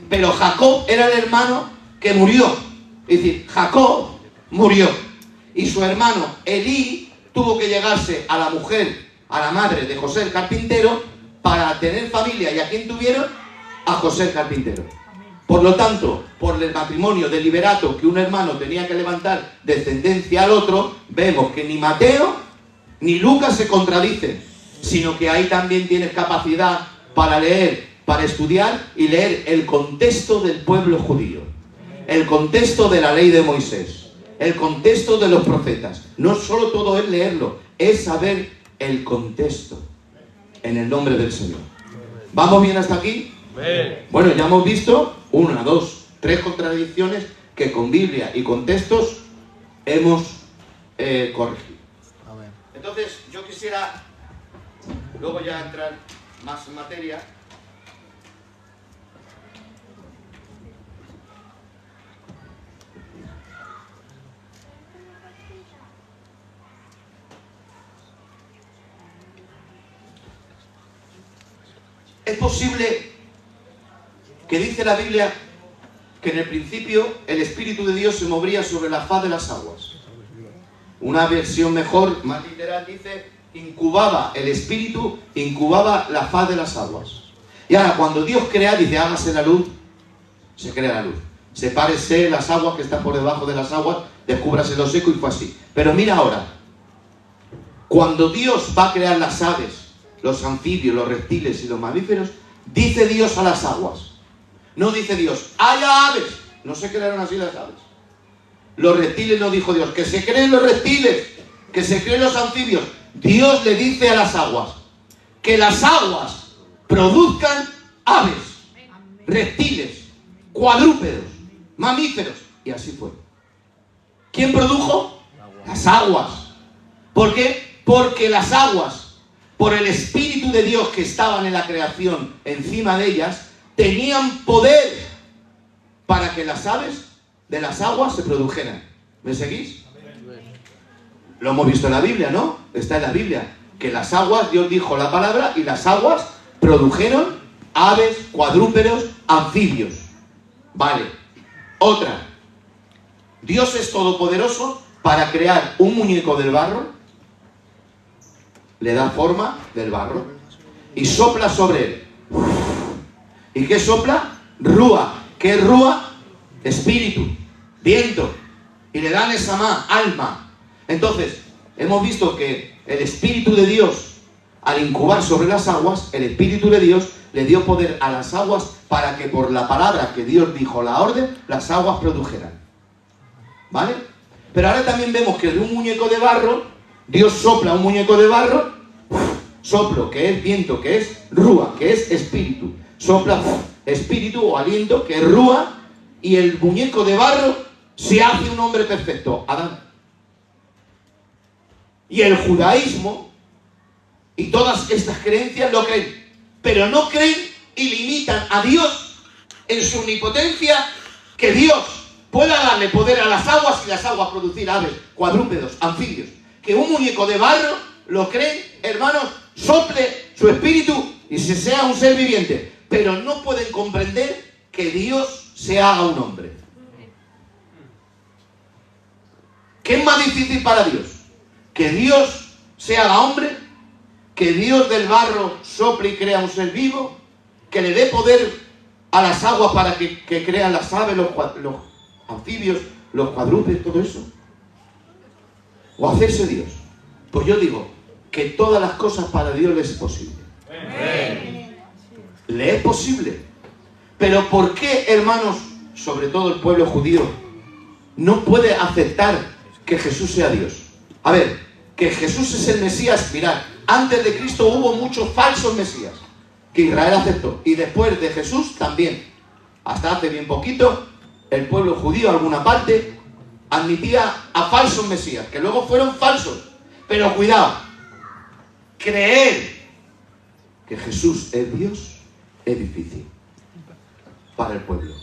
[SPEAKER 3] Pero Jacob era el hermano que murió. Es decir, Jacob murió. Y su hermano Elí tuvo que llegarse a la mujer, a la madre de José el carpintero, para tener familia. ¿Y a quién tuvieron? A José el carpintero. Por lo tanto, por el matrimonio de liberato que un hermano tenía que levantar descendencia al otro, vemos que ni Mateo ni Lucas se contradicen, sino que ahí también tienes capacidad para leer, para estudiar y leer el contexto del pueblo judío, el contexto de la ley de Moisés, el contexto de los profetas. No solo todo es leerlo, es saber el contexto, en el nombre del Señor. ¿Vamos bien hasta aquí? Bueno, ya hemos visto 1, 2, 3 contradicciones que con Biblia y con textos hemos corregido. Entonces, yo quisiera luego ya entrar más en materia. Es posible que dice la Biblia que en el principio el Espíritu de Dios se movía sobre la faz de las aguas. Una versión mejor, más literal, dice: incubaba el Espíritu, incubaba la faz de las aguas. Y ahora cuando Dios crea, dice: hágase la luz, se crea la luz. Sepárese las aguas que están por debajo de las aguas, descúbrase lo seco, y fue así. Pero mira ahora, cuando Dios va a crear las aves, los anfibios, los reptiles y los mamíferos, dice Dios a las aguas. No dice Dios: haya aves. No se crearon así las aves. Los reptiles no dijo Dios: que se creen los reptiles, que se creen los anfibios. Dios le dice a las aguas: que las aguas produzcan aves, reptiles, cuadrúpedos, mamíferos. Y así fue. ¿Quién produjo? Las aguas. ¿Por qué? Porque las aguas, por el Espíritu de Dios que estaban en la creación encima de ellas, tenían poder para que las aves de las aguas se produjeran. ¿Me seguís? Lo hemos visto en la Biblia, ¿no? Está en la Biblia. Que las aguas, Dios dijo la palabra, y las aguas produjeron aves, cuadrúpedos, anfibios. Vale. Otra. Dios es todopoderoso para crear un muñeco del barro. Le da forma del barro y sopla sobre él. ¿Y qué sopla? Rúa. ¿Qué es rúa? Espíritu, viento. Y le dan esa alma. Entonces, hemos visto que el Espíritu de Dios, al incubar sobre las aguas, el Espíritu de Dios le dio poder a las aguas para que por la palabra que Dios dijo, la orden, las aguas produjeran. ¿Vale? Pero ahora también vemos que de un muñeco de barro, Dios sopla un muñeco de barro, soplo, que es viento, que es rúa, que es espíritu. Sopla espíritu o aliento, que es rúa, y el muñeco de barro se hace un hombre perfecto, Adán. Y el judaísmo y todas estas creencias lo creen, pero no creen y limitan a Dios en su omnipotencia, que Dios pueda darle poder a las aguas y las aguas producir aves, cuadrúpedos, anfibios. Que un muñeco de barro lo creen, hermanos, sople su espíritu y se sea un ser viviente, pero no pueden comprender que Dios se haga un hombre. ¿Qué es más difícil para Dios? Que Dios se haga hombre, que Dios del barro sople y crea un ser vivo, que le dé poder a las aguas para que crean las aves, los anfibios, los cuadrúpedos, todo eso. O hacerse Dios. Pues yo digo que todas las cosas para Dios le es posible. Le es posible. Pero ¿por qué, hermanos, sobre todo el pueblo judío, no puede aceptar que Jesús sea Dios? A ver, que Jesús es el Mesías, mirad, antes de Cristo hubo muchos falsos Mesías que Israel aceptó, y después de Jesús también. Hasta hace bien poquito, el pueblo judío, alguna parte, admitía a falsos Mesías, que luego fueron falsos. Pero cuidado, creer que Jesús es Dios es difícil para el pueblo.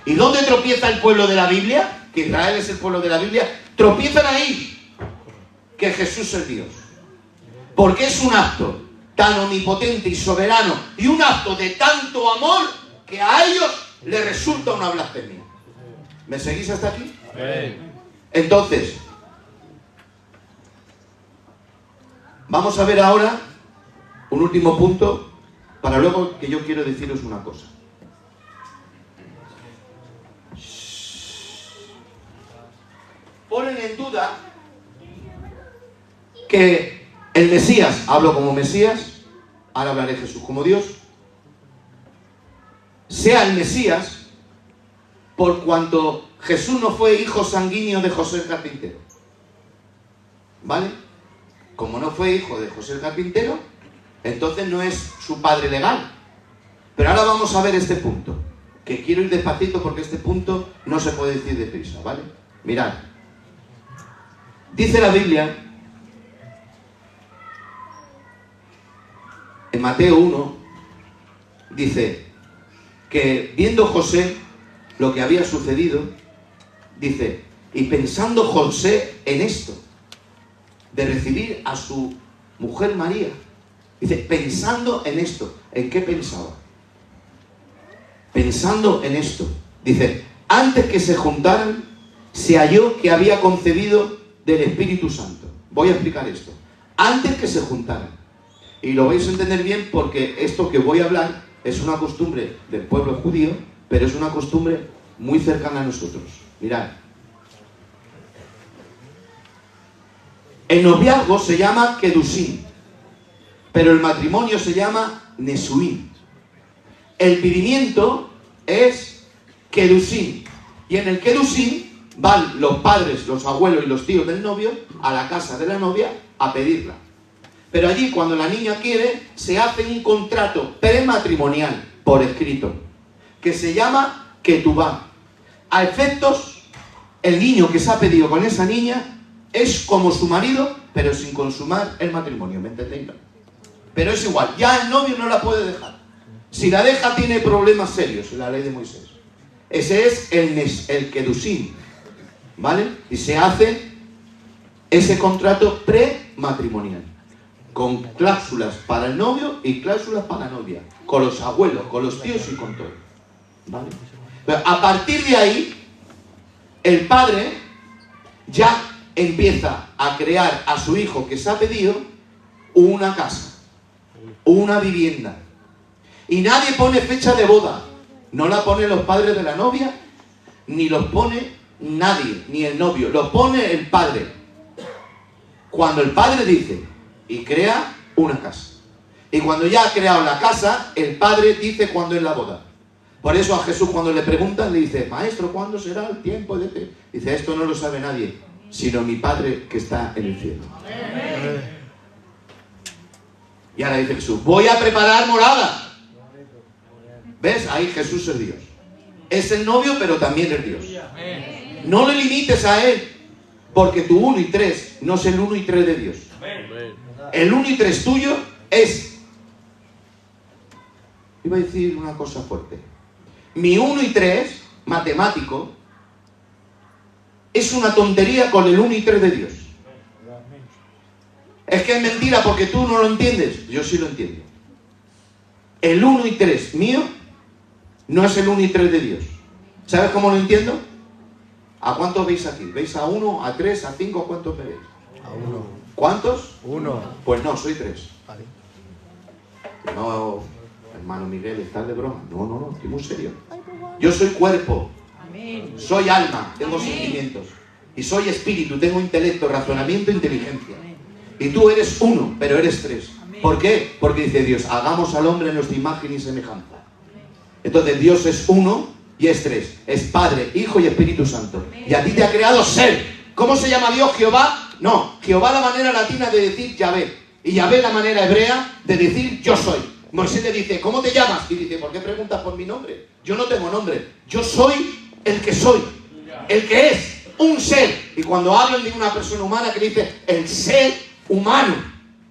[SPEAKER 3] ¿Y dónde tropieza el pueblo de la Biblia? Que Israel es el pueblo de la Biblia. Tropiezan ahí, que Jesús es Dios. Porque es un acto tan omnipotente y soberano, y un acto de tanto amor, que a ellos les resulta una blasfemia. ¿Me seguís hasta aquí? Entonces, vamos a ver ahora un último punto, para luego, que yo quiero deciros una cosa. Ponen en duda que el Mesías, hablo como Mesías, ahora hablaré Jesús como Dios, sea el Mesías por cuanto Jesús no fue hijo sanguíneo de José el carpintero. ¿Vale? Como no fue hijo de José el carpintero, entonces no es su padre legal. Pero ahora vamos a ver este punto, que quiero ir despacito porque este punto no se puede decir deprisa, ¿vale? Mirad. Dice la Biblia, en Mateo 1, dice que viendo José lo que había sucedido, dice, y pensando José en esto, de recibir a su mujer María, dice, pensando en esto, ¿en qué pensaba? Pensando en esto, dice, antes que se juntaran, se halló que había concebido del Espíritu Santo. Voy a explicar esto. Antes que se juntaran. Y lo vais a entender bien porque esto que voy a hablar es una costumbre del pueblo judío, pero es una costumbre muy cercana a nosotros. Mirad. El noviazgo se llama Kedusín, pero el matrimonio se llama Nesuín. El vivimiento es Kedusín. Y en el Kedusín van los padres, los abuelos y los tíos del novio a la casa de la novia a pedirla. Pero allí, cuando la niña quiere, se hace un contrato prematrimonial por escrito, que se llama Ketubá. A efectos, el niño que se ha pedido con esa niña es como su marido, pero sin consumar el matrimonio, ¿me entendéis? Pero es igual, ya el novio no la puede dejar. Si la deja, tiene problemas serios en la ley de Moisés. Ese es el Kedusín, ¿vale? Y se hace ese contrato prematrimonial, con cláusulas para el novio y cláusulas para la novia, con los abuelos, con los tíos y con todo, ¿vale? Pero a partir de ahí, el padre ya empieza a crear a su hijo que se ha pedido una casa, una vivienda. Y nadie pone fecha de boda. No la ponen los padres de la novia, ni los pone nadie, ni el novio. Lo pone el padre. Cuando el padre dice, y crea una casa. Y cuando ya ha creado la casa, el padre dice cuándo es la boda. Por eso a Jesús, cuando le preguntan, le dice, maestro, ¿cuándo será el tiempo de este? Dice, esto no lo sabe nadie, sino mi Padre que está en el cielo. Amén. Y ahora dice Jesús, voy a preparar morada. ¿Ves? Ahí Jesús es Dios. Es el novio, pero también es Dios. No le limites a Él, porque tu 1 y 3 no es el 1 y 3 de Dios. El 1 y 3 tuyo es... Iba a decir una cosa fuerte. Mi 1 y 3, matemático, es una tontería con el 1 y 3 de Dios. Es que es mentira porque tú no lo entiendes. Yo sí lo entiendo. El 1 y 3 mío no es el 1 y 3 de Dios. ¿Sabes cómo lo entiendo? ¿A cuántos veis aquí? ¿Veis a 1, a 3, a 5? ¿Cuántos veis?
[SPEAKER 4] A 1.
[SPEAKER 3] ¿Cuántos?
[SPEAKER 4] 1.
[SPEAKER 3] Pues no, soy 3.
[SPEAKER 4] Vale.
[SPEAKER 3] No, hermano Miguel, ¿estás de broma? No, estoy muy serio. Yo soy cuerpo. Soy alma, tengo sentimientos. Y soy espíritu, tengo intelecto, razonamiento, inteligencia. Y tú eres 1, pero eres 3. ¿Por qué? Porque dice Dios, hagamos al hombre en nuestra imagen y semejanza. Entonces Dios es 1 y es 3. Es Padre, Hijo y Espíritu Santo. Y a ti te ha creado ser. ¿Cómo se llama Dios? Jehová No, Jehová la manera latina de decir Yahvé. Y Yahvé la manera hebrea de decir yo soy. Moisés le dice, ¿cómo te llamas? Y dice, ¿por qué preguntas por mi nombre? Yo no tengo nombre. Yo soy el que soy. El que es un ser. Y cuando hablan de una persona humana que dice el ser humano.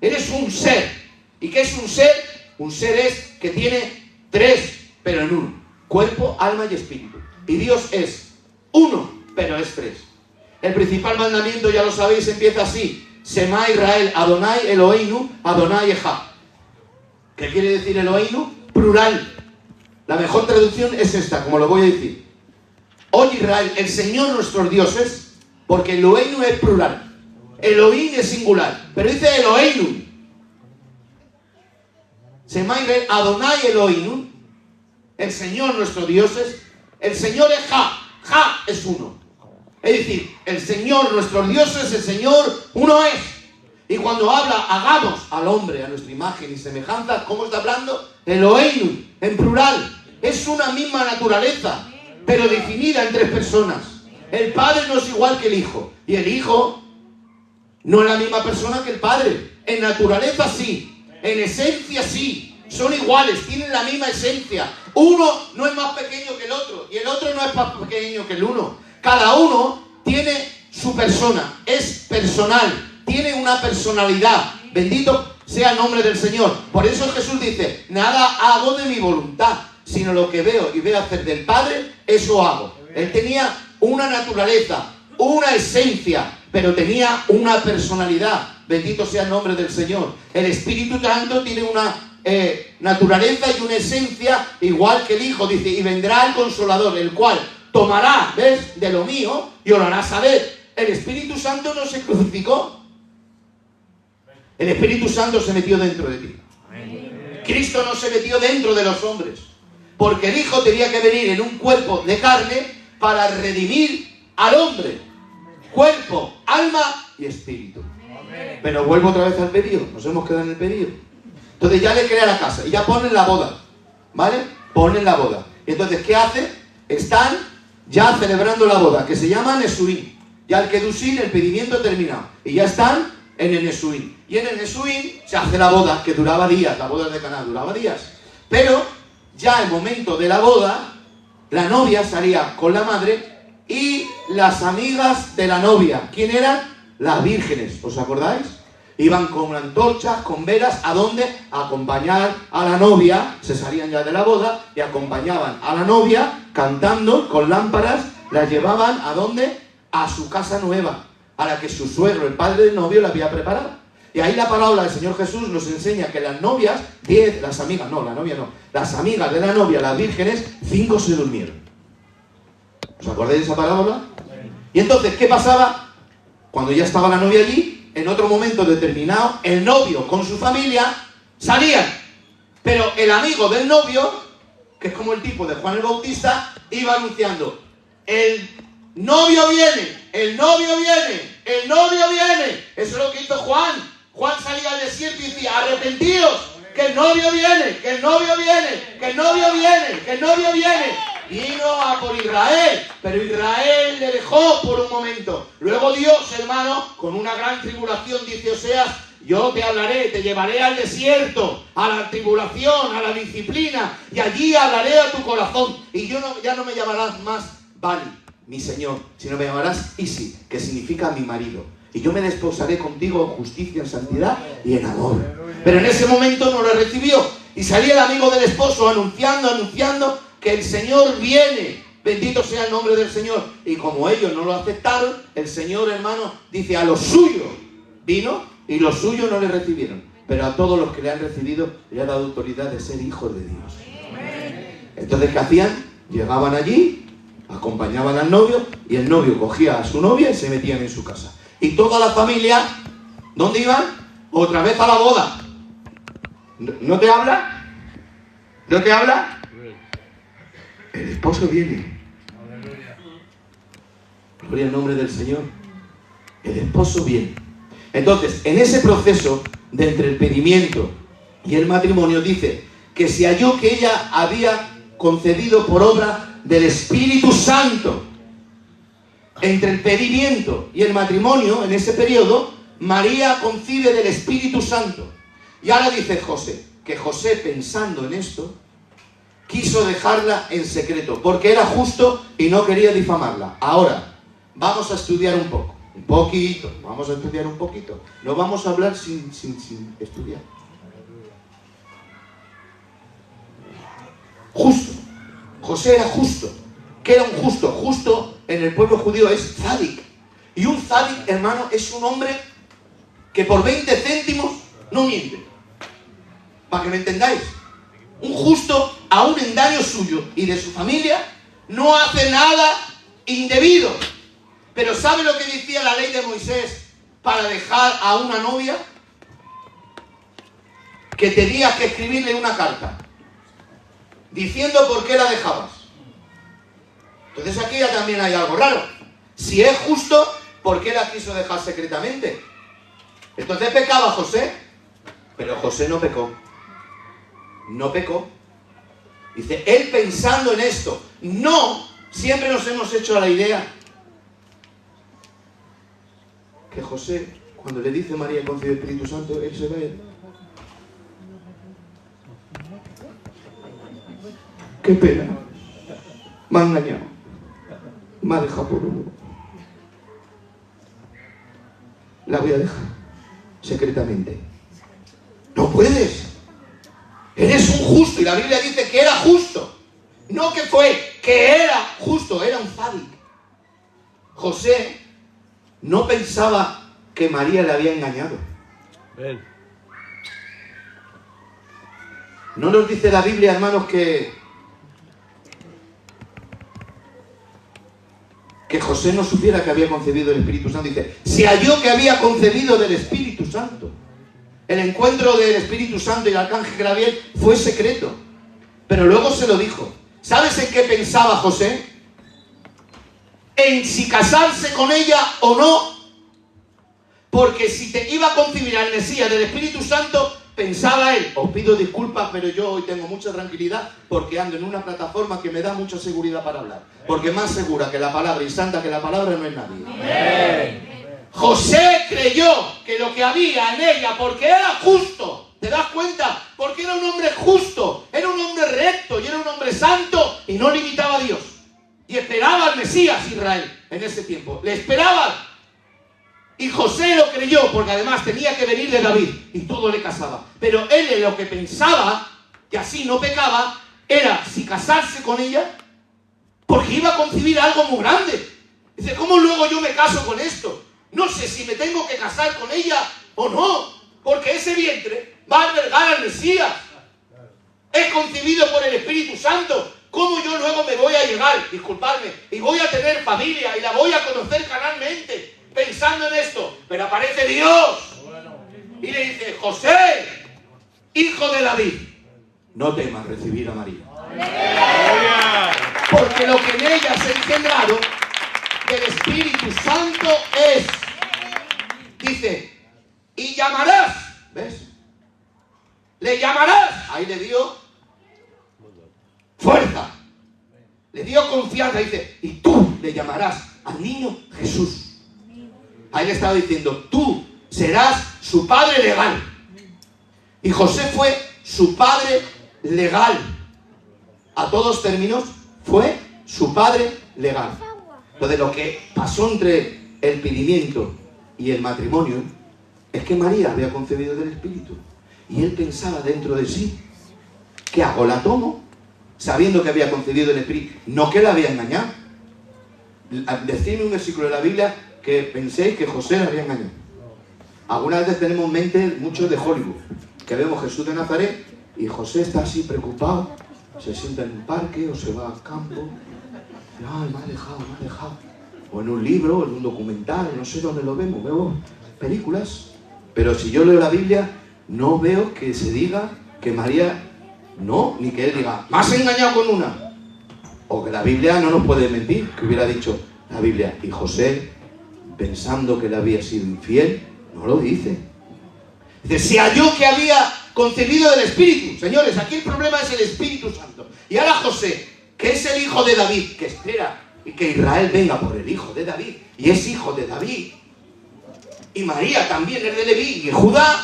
[SPEAKER 3] Eres un ser. ¿Y qué es un ser? Un ser es que tiene tres, pero en uno. Cuerpo, alma y espíritu. Y Dios es uno, pero es tres. El principal mandamiento, ya lo sabéis, empieza así. Shema Israel, Adonai Eloheinu, Adonai Echad. ¿Qué quiere decir Eloheinu? Plural. La mejor traducción es esta, como lo voy a decir. Oye Israel, el Señor nuestros dioses, porque Eloheinu es plural. Elohim es singular, pero dice Eloheinu. Shema Israel, Adonai Eloheinu, el Señor nuestros dioses, el Señor es Ja es uno. Es decir, el Señor nuestros dioses, el Señor uno es. Y cuando habla, hagamos al hombre a nuestra imagen y semejanza, ¿cómo está hablando? Eloheinu, en plural. Es una misma naturaleza, pero definida en tres personas. El Padre no es igual que el Hijo. Y el Hijo no es la misma persona que el Padre. En naturaleza sí, en esencia sí. Son iguales, tienen la misma esencia. Uno no es más pequeño que el otro, y el otro no es más pequeño que el uno. Cada uno tiene su persona, es personal, tiene una personalidad. Bendito sea el nombre del Señor. Por eso Jesús dice, nada hago de mi voluntad, sino lo que veo y veo hacer del Padre, eso hago. Él tenía una naturaleza, una esencia, pero tenía una personalidad. Bendito sea el nombre del Señor. El Espíritu Santo tiene una naturaleza y una esencia igual que el Hijo. Dice, y vendrá el Consolador, el cual tomará, ¿ves?, de lo mío y os lo hará saber. El Espíritu Santo no se crucificó. El Espíritu Santo se metió dentro de ti. Cristo no se metió dentro de los hombres, porque el Hijo tenía que venir en un cuerpo de carne para redimir al hombre. Cuerpo, alma y espíritu. Pero vuelvo otra vez al pedido. Nos hemos quedado en el pedido. Entonces ya le crea la casa y ya ponen la boda, ¿vale? Ponen la boda. Y entonces, ¿qué hace? Están ya celebrando la boda, que se llama Nesuín. Ya el Kedusín, el pedimiento terminado. Y ya están en el Nesuín. Y en el Nesuín se hace la boda, que duraba días. La boda de Caná duraba días. Pero ya el momento de la boda, la novia salía con la madre y las amigas de la novia. ¿Quién eran? Las vírgenes, ¿os acordáis? Iban con antorchas, con velas, ¿a dónde? A acompañar a la novia. Se salían ya de la boda y acompañaban a la novia cantando con lámparas. Las llevaban ¿a dónde? A su casa nueva, a la que su suegro, el padre del novio, la había preparado. Y ahí la palabra del Señor Jesús nos enseña que las novias, 10, las amigas, no, la novia no, las amigas de la novia, las vírgenes, 5 se durmieron. ¿Os acordáis de esa parábola? Y entonces, ¿qué pasaba? Cuando ya estaba la novia allí, en otro momento determinado, el novio con su familia salían. Pero el amigo del novio, que es como el tipo de Juan el Bautista, iba anunciando, el novio viene, el novio viene, el novio viene. Eso es lo que hizo Juan. Juan salía al desierto y decía, arrepentíos, que el novio viene, que el novio viene, que el novio viene, que el novio viene. Vino a por Israel, pero Israel le dejó por un momento. Luego Dios, hermano, con una gran tribulación, dice Oseas, yo te hablaré, te llevaré al desierto, a la tribulación, a la disciplina, y allí hablaré a tu corazón. Y ya no me llamarás más Bali, mi Señor, sino me llamarás Isi, que significa mi marido. Y yo me desposaré contigo en justicia, en santidad y en amor. Pero en ese momento no lo recibió. Y salía el amigo del esposo anunciando que el Señor viene. Bendito sea el nombre del Señor. Y como ellos no lo aceptaron, el Señor, hermano, dice, a los suyos vino y los suyos no le recibieron. Pero a todos los que le han recibido le ha dado autoridad de ser hijos de Dios. Entonces, ¿qué hacían? Llegaban allí, acompañaban al novio y el novio cogía a su novia y se metían en su casa. Y toda la familia, ¿dónde iban? Otra vez a la boda. ¿No te habla? ¿No te habla? El esposo viene. Gloria al nombre del Señor. El esposo viene. Entonces, en ese proceso de entre el pedimiento y el matrimonio, dice que se halló que ella había concedido por obra del Espíritu Santo. entre el pedimiento y el matrimonio, en ese periodo, María concibe del Espíritu Santo. Y ahora dice José, que José, pensando en esto, quiso dejarla en secreto, porque era justo y no quería difamarla. Ahora, vamos a estudiar un poco, un poquito, vamos a estudiar un poquito. No vamos a hablar sin estudiar. Justo. José era justo. ¿Qué era un justo? Justo en el pueblo judío es tzadik. Y un tzadik, hermano, es un hombre que por 20 céntimos no miente. Para que me entendáis. Un justo, aún en daño suyo y de su familia, no hace nada indebido. Pero ¿sabe lo que decía la ley de Moisés para dejar a una novia? Que tenías que escribirle una carta diciendo por qué la dejabas. Entonces aquí ya también hay algo raro. Si es justo, ¿por qué la quiso dejar secretamente? Entonces pecaba José, pero José no pecó. No pecó. Dice, él pensando en esto. No, siempre nos hemos hecho a la idea que José, cuando le dice María concede el Espíritu Santo, él se ve. Qué pena. Me ha engañado. Me ha dejado por uno. La voy a dejar secretamente. No puedes. Eres un justo. Y la Biblia dice que era justo. No que fue, que era justo. Era un tzadik. José no pensaba que María le había engañado. No nos dice la Biblia, hermanos, que José no supiera que había concebido el Espíritu Santo. Dice, se halló que había concebido del Espíritu Santo. El encuentro del Espíritu Santo y el arcángel Gabriel fue secreto. Pero luego se lo dijo. ¿Sabes en qué pensaba José? En si casarse con ella o no. Porque si te iba a concebir al Mesías del Espíritu Santo, pensaba él, os pido disculpas, pero yo hoy tengo mucha tranquilidad porque ando en una plataforma que me da mucha seguridad para hablar. Porque más segura que la palabra y santa que la palabra no es nadie. Amén. José creyó que lo que había en ella, porque era justo, ¿te das cuenta? Porque era un hombre justo, era un hombre recto y era un hombre santo y no limitaba a Dios. Y esperaba al Mesías Israel en ese tiempo. Le esperaban. Y José lo creyó, porque además tenía que venir de David y todo le casaba. Pero él lo que pensaba, que así no pecaba, era si casarse con ella, porque iba a concebir algo muy grande. Dice, ¿cómo luego yo me caso con esto? No sé si me tengo que casar con ella o no, porque ese vientre va a albergar al Mesías. Es concebido por el Espíritu Santo. ¿Cómo yo luego me voy a llegar, disculpadme, y voy a tener familia y la voy a conocer carnalmente? Pensando en esto, pero aparece Dios y le dice, José, hijo de David, no temas recibir a María. Porque lo que en ella se ha engendrado del Espíritu Santo es, dice, y llamarás, ¿ves? Le llamarás, ahí le dio fuerza, le dio confianza, dice, y tú le llamarás al niño Jesús. Ahí le estaba diciendo, tú serás su padre legal. Y José fue su padre legal. A todos términos, fue su padre legal. Entonces, lo que pasó entre el pedimiento y el matrimonio es que María había concebido del Espíritu. Y él pensaba dentro de sí, ¿qué hago? ¿La tomo? Sabiendo que había concebido el Espíritu. No que la había engañado. Decidme un versículo de la Biblia que penséis que José la había engañado. Algunas veces tenemos en mente muchos de Hollywood, que vemos Jesús de Nazaret y José está así preocupado, se sienta en un parque o se va al campo, ay, me ha dejado. O en un libro, en un documental, no sé dónde lo vemos, veo películas. Pero si yo leo la Biblia, no veo que se diga que María, no, ni que él diga, me has engañado con una. O que la Biblia no nos puede mentir, que hubiera dicho la Biblia. Y José, pensando que le había sido infiel, no lo dice. Dice, se halló que había concebido del Espíritu. Señores, aquí el problema es el Espíritu Santo. Y ahora José, que es el hijo de David, que espera y que Israel venga por el hijo de David, y es hijo de David, y María también es de Leví y Judá,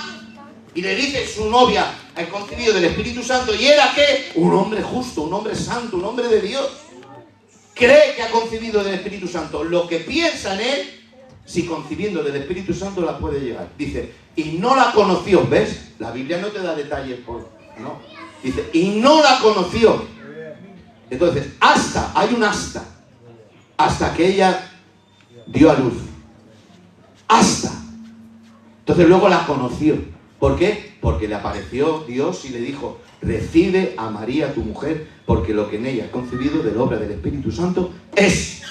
[SPEAKER 3] y le dice su novia, ha concebido del Espíritu Santo, y era que un hombre justo, un hombre santo, un hombre de Dios, cree que ha concebido del Espíritu Santo. Lo que piensa en él, si concibiendo del Espíritu Santo la puede llegar. Dice, y no la conoció, ¿ves? La Biblia no te da detalles, no. Dice, y no la conoció. Entonces, hay un hasta que ella dio a luz. Entonces luego la conoció. ¿Por qué? Porque le apareció Dios y le dijo, recibe a María tu mujer, porque lo que en ella has concebido de la obra del Espíritu Santo es.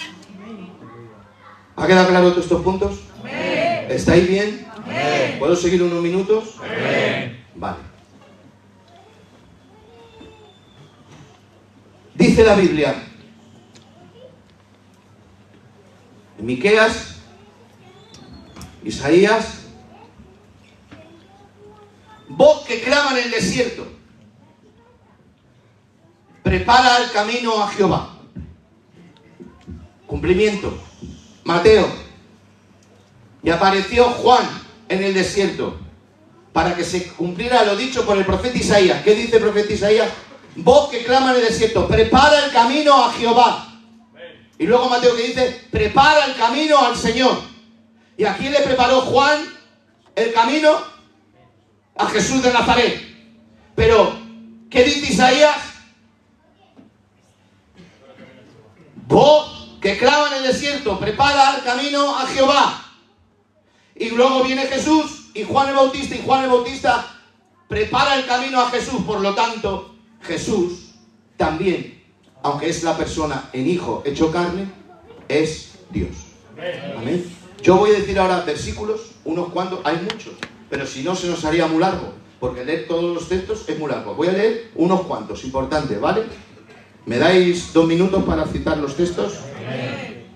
[SPEAKER 3] ¿Ha quedado claro todos estos puntos? Amén. ¿Estáis bien? Amén. ¿Puedo seguir unos minutos? Amén. Vale. Dice la Biblia, en Miqueas, Isaías, voz que clama en el desierto, prepara el camino a Jehová. Cumplimiento. Mateo. Y apareció Juan en el desierto para que se cumpliera lo dicho por el profeta Isaías. ¿Qué dice el profeta Isaías? Voz que clama en el desierto, prepara el camino a Jehová. Y luego Mateo que dice, prepara el camino al Señor. ¿Y a quién le preparó Juan el camino? A Jesús de Nazaret. Pero, ¿qué dice Isaías? Voz que clama en el desierto, prepara el camino a Jehová. Y luego viene Jesús y Juan el Bautista prepara el camino a Jesús. Por lo tanto, Jesús también, aunque es la persona en hijo hecho carne, es Dios. Amén. Yo voy a decir ahora versículos, unos cuantos, hay muchos, pero si no se nos haría muy largo, porque leer todos los textos es muy largo. Voy a leer unos cuantos, importantes, ¿vale? ¿Me dais 2 minutos para citar los textos? Amén.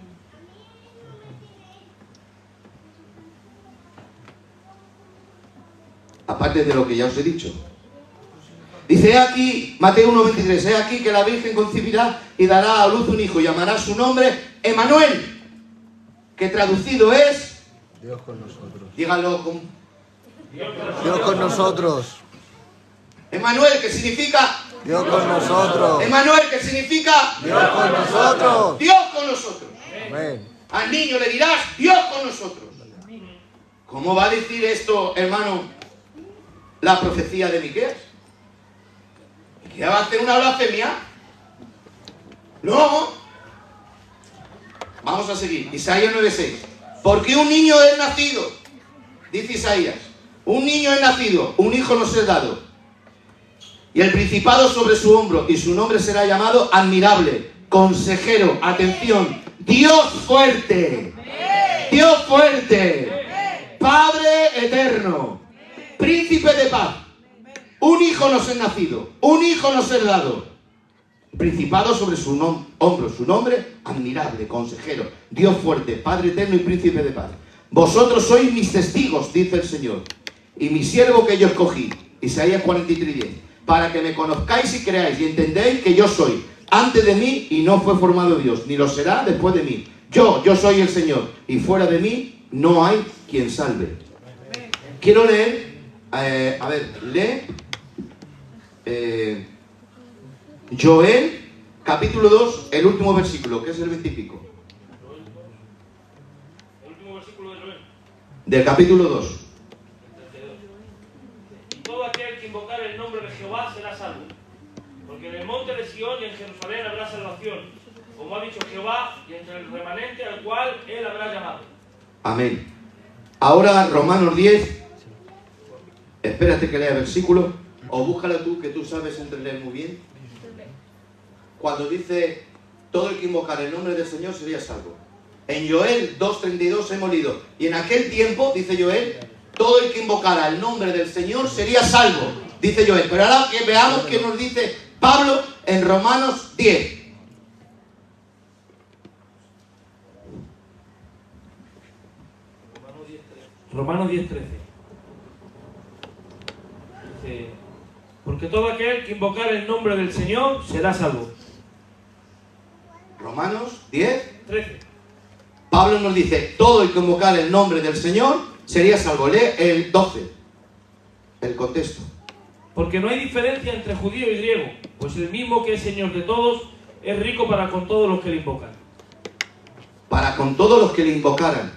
[SPEAKER 3] Aparte de lo que ya os he dicho. Dice, he aquí, Mateo 1:23, he aquí que la Virgen concebirá y dará a luz un hijo, y llamará su nombre Emmanuel, que traducido es
[SPEAKER 4] Dios con nosotros.
[SPEAKER 3] Díganlo con
[SPEAKER 4] Dios con nosotros.
[SPEAKER 3] Emmanuel, que significa
[SPEAKER 4] Dios con nosotros.
[SPEAKER 3] Emmanuel, que significa
[SPEAKER 4] Dios con nosotros.
[SPEAKER 3] Dios con nosotros.
[SPEAKER 4] Amén.
[SPEAKER 3] Al niño le dirás, Dios con nosotros. ¿Cómo va a decir esto, hermano, la profecía de Miqueas? ¿Que va a hacer una blasfemia? No. Vamos a seguir. Isaías 9:6. Porque un niño es nacido, dice Isaías, un niño es nacido, un hijo nos es dado, y el principado sobre su hombro, y su nombre será llamado admirable, consejero, atención, Dios fuerte, Dios fuerte, Padre eterno, príncipe de paz. Un hijo nos es nacido, un hijo nos es dado, principado sobre su hombro, su nombre admirable, consejero, Dios fuerte, Padre eterno y príncipe de paz. Vosotros sois mis testigos, dice el Señor, y mi siervo que yo escogí, Isaías 43:10, para que me conozcáis y creáis y entendéis que yo soy antes de mí y no fue formado Dios, ni lo será después de mí. Yo soy el Señor, y fuera de mí no hay quien salve. Quiero leer, lee Joel, capítulo 2, el último versículo, que es el 20 y pico.
[SPEAKER 1] El último versículo de Joel.
[SPEAKER 3] Del capítulo 2.
[SPEAKER 1] Y todo aquel que invocar el nombre de Jehová será salvo. Porque en el monte de Sión y en Jerusalén habrá salvación, como ha dicho Jehová, y entre el remanente al cual él habrá llamado.
[SPEAKER 3] Amén. Ahora Romanos 10. Espérate que lea el versículo, o búscalo tú, que tú sabes entender muy bien. Cuando dice, todo el que invocar el nombre del Señor sería salvo. En Joel 2:32 hemos leído, y en aquel tiempo, dice Joel, todo el que invocara el nombre del Señor sería salvo, dice Joel. Pero ahora que veamos qué nos dice Pablo en Romanos 10.
[SPEAKER 1] Romanos 10:13. Dice, porque todo aquel que invocar el nombre del Señor será salvo.
[SPEAKER 3] Romanos 10.
[SPEAKER 1] 13.
[SPEAKER 3] Pablo nos dice, todo el que invocar el nombre del Señor sería salvo. Lee el 12. El contexto.
[SPEAKER 1] Porque no hay diferencia entre judío y griego, pues el mismo que es Señor de todos es rico para con todos los que le invocan.
[SPEAKER 3] Para con todos los que le invocaran.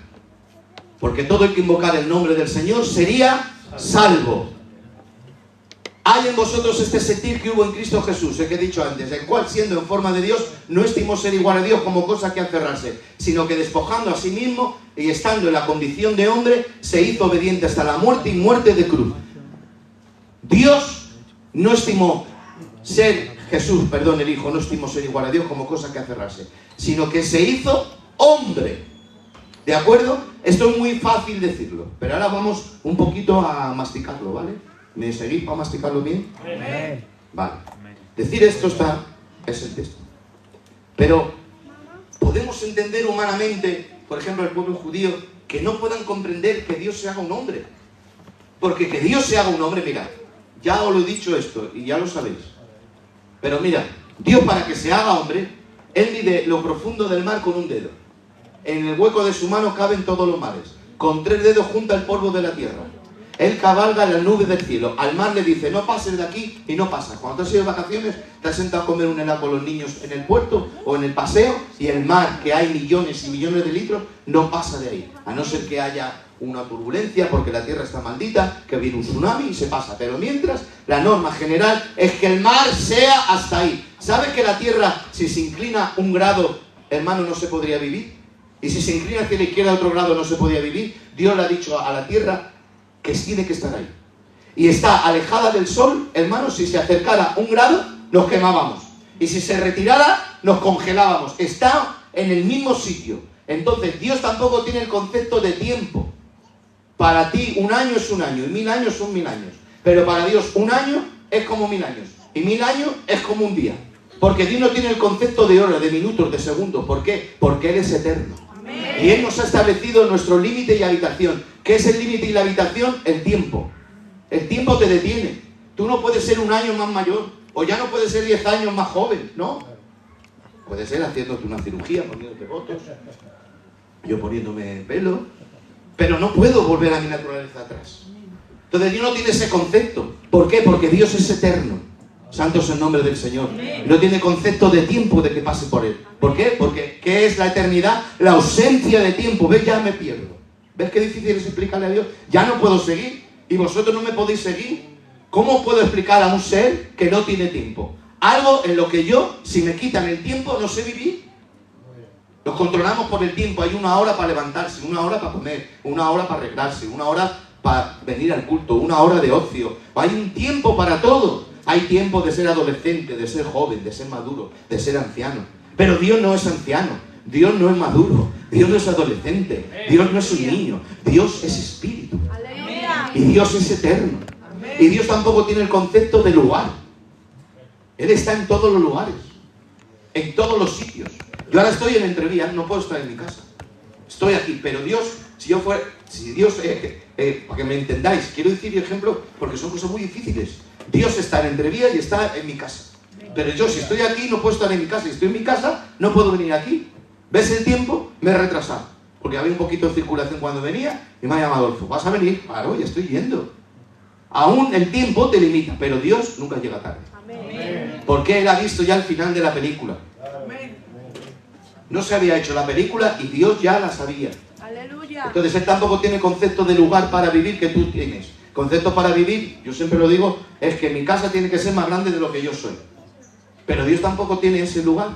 [SPEAKER 3] Porque todo el que invocara el nombre del Señor sería salvo. Hay en vosotros este sentir que hubo en Cristo Jesús, el que he dicho antes, el cual siendo en forma de Dios no estimó ser igual a Dios como cosa que aferrarse, sino que despojando a sí mismo y estando en la condición de hombre, se hizo obediente hasta la muerte y muerte de cruz. Dios no estimó ser, el Hijo no estimó ser igual a Dios como cosa que aferrarse, sino que se hizo hombre. ¿De acuerdo? Esto es muy fácil decirlo, pero ahora vamos un poquito a masticarlo, ¿vale? ¿Me seguís para masticarlo bien?
[SPEAKER 1] Amén.
[SPEAKER 3] Vale. Decir esto es el texto. Pero podemos entender humanamente, por ejemplo, el pueblo judío, que no puedan comprender que Dios se haga un hombre. Porque que Dios se haga un hombre, mirad, ya os lo he dicho esto y ya lo sabéis. Pero mira, Dios para que se haga hombre, Él mide lo profundo del mar con un dedo. En el hueco de su mano caben todos los mares. Con 3 dedos junta el polvo de la tierra. Él cabalga en las nubes del cielo. Al mar le dice, no pases de aquí, y no pasa. Cuando te has ido de vacaciones, te has sentado a comer un helado con los niños en el puerto o en el paseo, y el mar, que hay millones y millones de litros, no pasa de ahí. A no ser que haya una turbulencia porque la tierra está maldita, que viene un tsunami y se pasa. Pero mientras, la norma general es que el mar sea hasta ahí. ¿Sabes que la tierra, si se inclina 1 grado, hermano, no se podría vivir? Y si se inclina hacia la izquierda otro grado, no se podía vivir. Dios le ha dicho a la tierra que tiene que estar ahí. Y está alejada del sol, hermano, si se acercara 1 grado, nos quemábamos. Y si se retirara, nos congelábamos. Está en el mismo sitio. Entonces, Dios tampoco tiene el concepto de tiempo. Para ti, 1 año es 1 año, y 1000 años son 1000 años. Pero para Dios, 1 año es como 1000 años. Y 1000 años es como un día. Porque Dios no tiene el concepto de hora, de minutos, de segundos. ¿Por qué? Porque Él es eterno. Amén. Y Él nos ha establecido nuestro límite y habitación. ¿Qué es el límite y la habitación? El tiempo. El tiempo te detiene. Tú no puedes ser 1 año más mayor. O ya no puedes ser 10 años más joven, ¿no? Puede ser haciéndote una cirugía, poniéndote botox, yo poniéndome pelo. Pero no puedo volver a mi naturaleza atrás. Entonces Dios no tiene ese concepto. ¿Por qué? Porque Dios es eterno. Santo es el nombre del Señor. No tiene concepto de tiempo de que pase por Él. ¿Por qué? Porque ¿qué es la eternidad? La ausencia de tiempo. ¿Ves? Ya me pierdo. ¿Ves qué difícil es explicarle a Dios? Ya no puedo seguir. Y vosotros no me podéis seguir. ¿Cómo puedo explicar a un ser que no tiene tiempo? Algo en lo que yo, si me quitan el tiempo, no sé vivir. Nos controlamos por el tiempo. Hay 1 hora para levantarse, 1 hora para comer, 1 hora para arreglarse, 1 hora para venir al culto, 1 hora de ocio. Hay un tiempo para todo. Hay tiempo de ser adolescente, de ser joven, de ser maduro, de ser anciano. Pero Dios no es anciano, Dios no es maduro, Dios no es adolescente, Dios no es un niño, Dios es espíritu. Y Dios es eterno. Y Dios tampoco tiene el concepto de lugar. Él está en todos los lugares, en todos los sitios. Yo ahora estoy en Entrevías, no puedo estar en mi casa. Estoy aquí, pero Dios, para que me entendáis, quiero decir ejemplo porque son cosas muy difíciles. Dios está en Entrevías y está en mi casa. Pero yo, si estoy aquí, no puedo estar en mi casa. Si estoy en mi casa, no puedo venir aquí. ¿Ves el tiempo? Me he retrasado. Porque había un poquito de circulación cuando venía y me ha llamado Adolfo. ¿Vas a venir? Claro, ya estoy yendo. Aún el tiempo te limita, pero Dios nunca llega tarde. Amén. Porque Él ha visto ya el final de la película. Amén. No se había hecho la película y Dios ya la sabía. Aleluya. Entonces Él tampoco tiene concepto de lugar para vivir que tú tienes. Concepto para vivir, yo siempre lo digo, es que mi casa tiene que ser más grande de lo que yo soy. Pero Dios tampoco tiene ese lugar.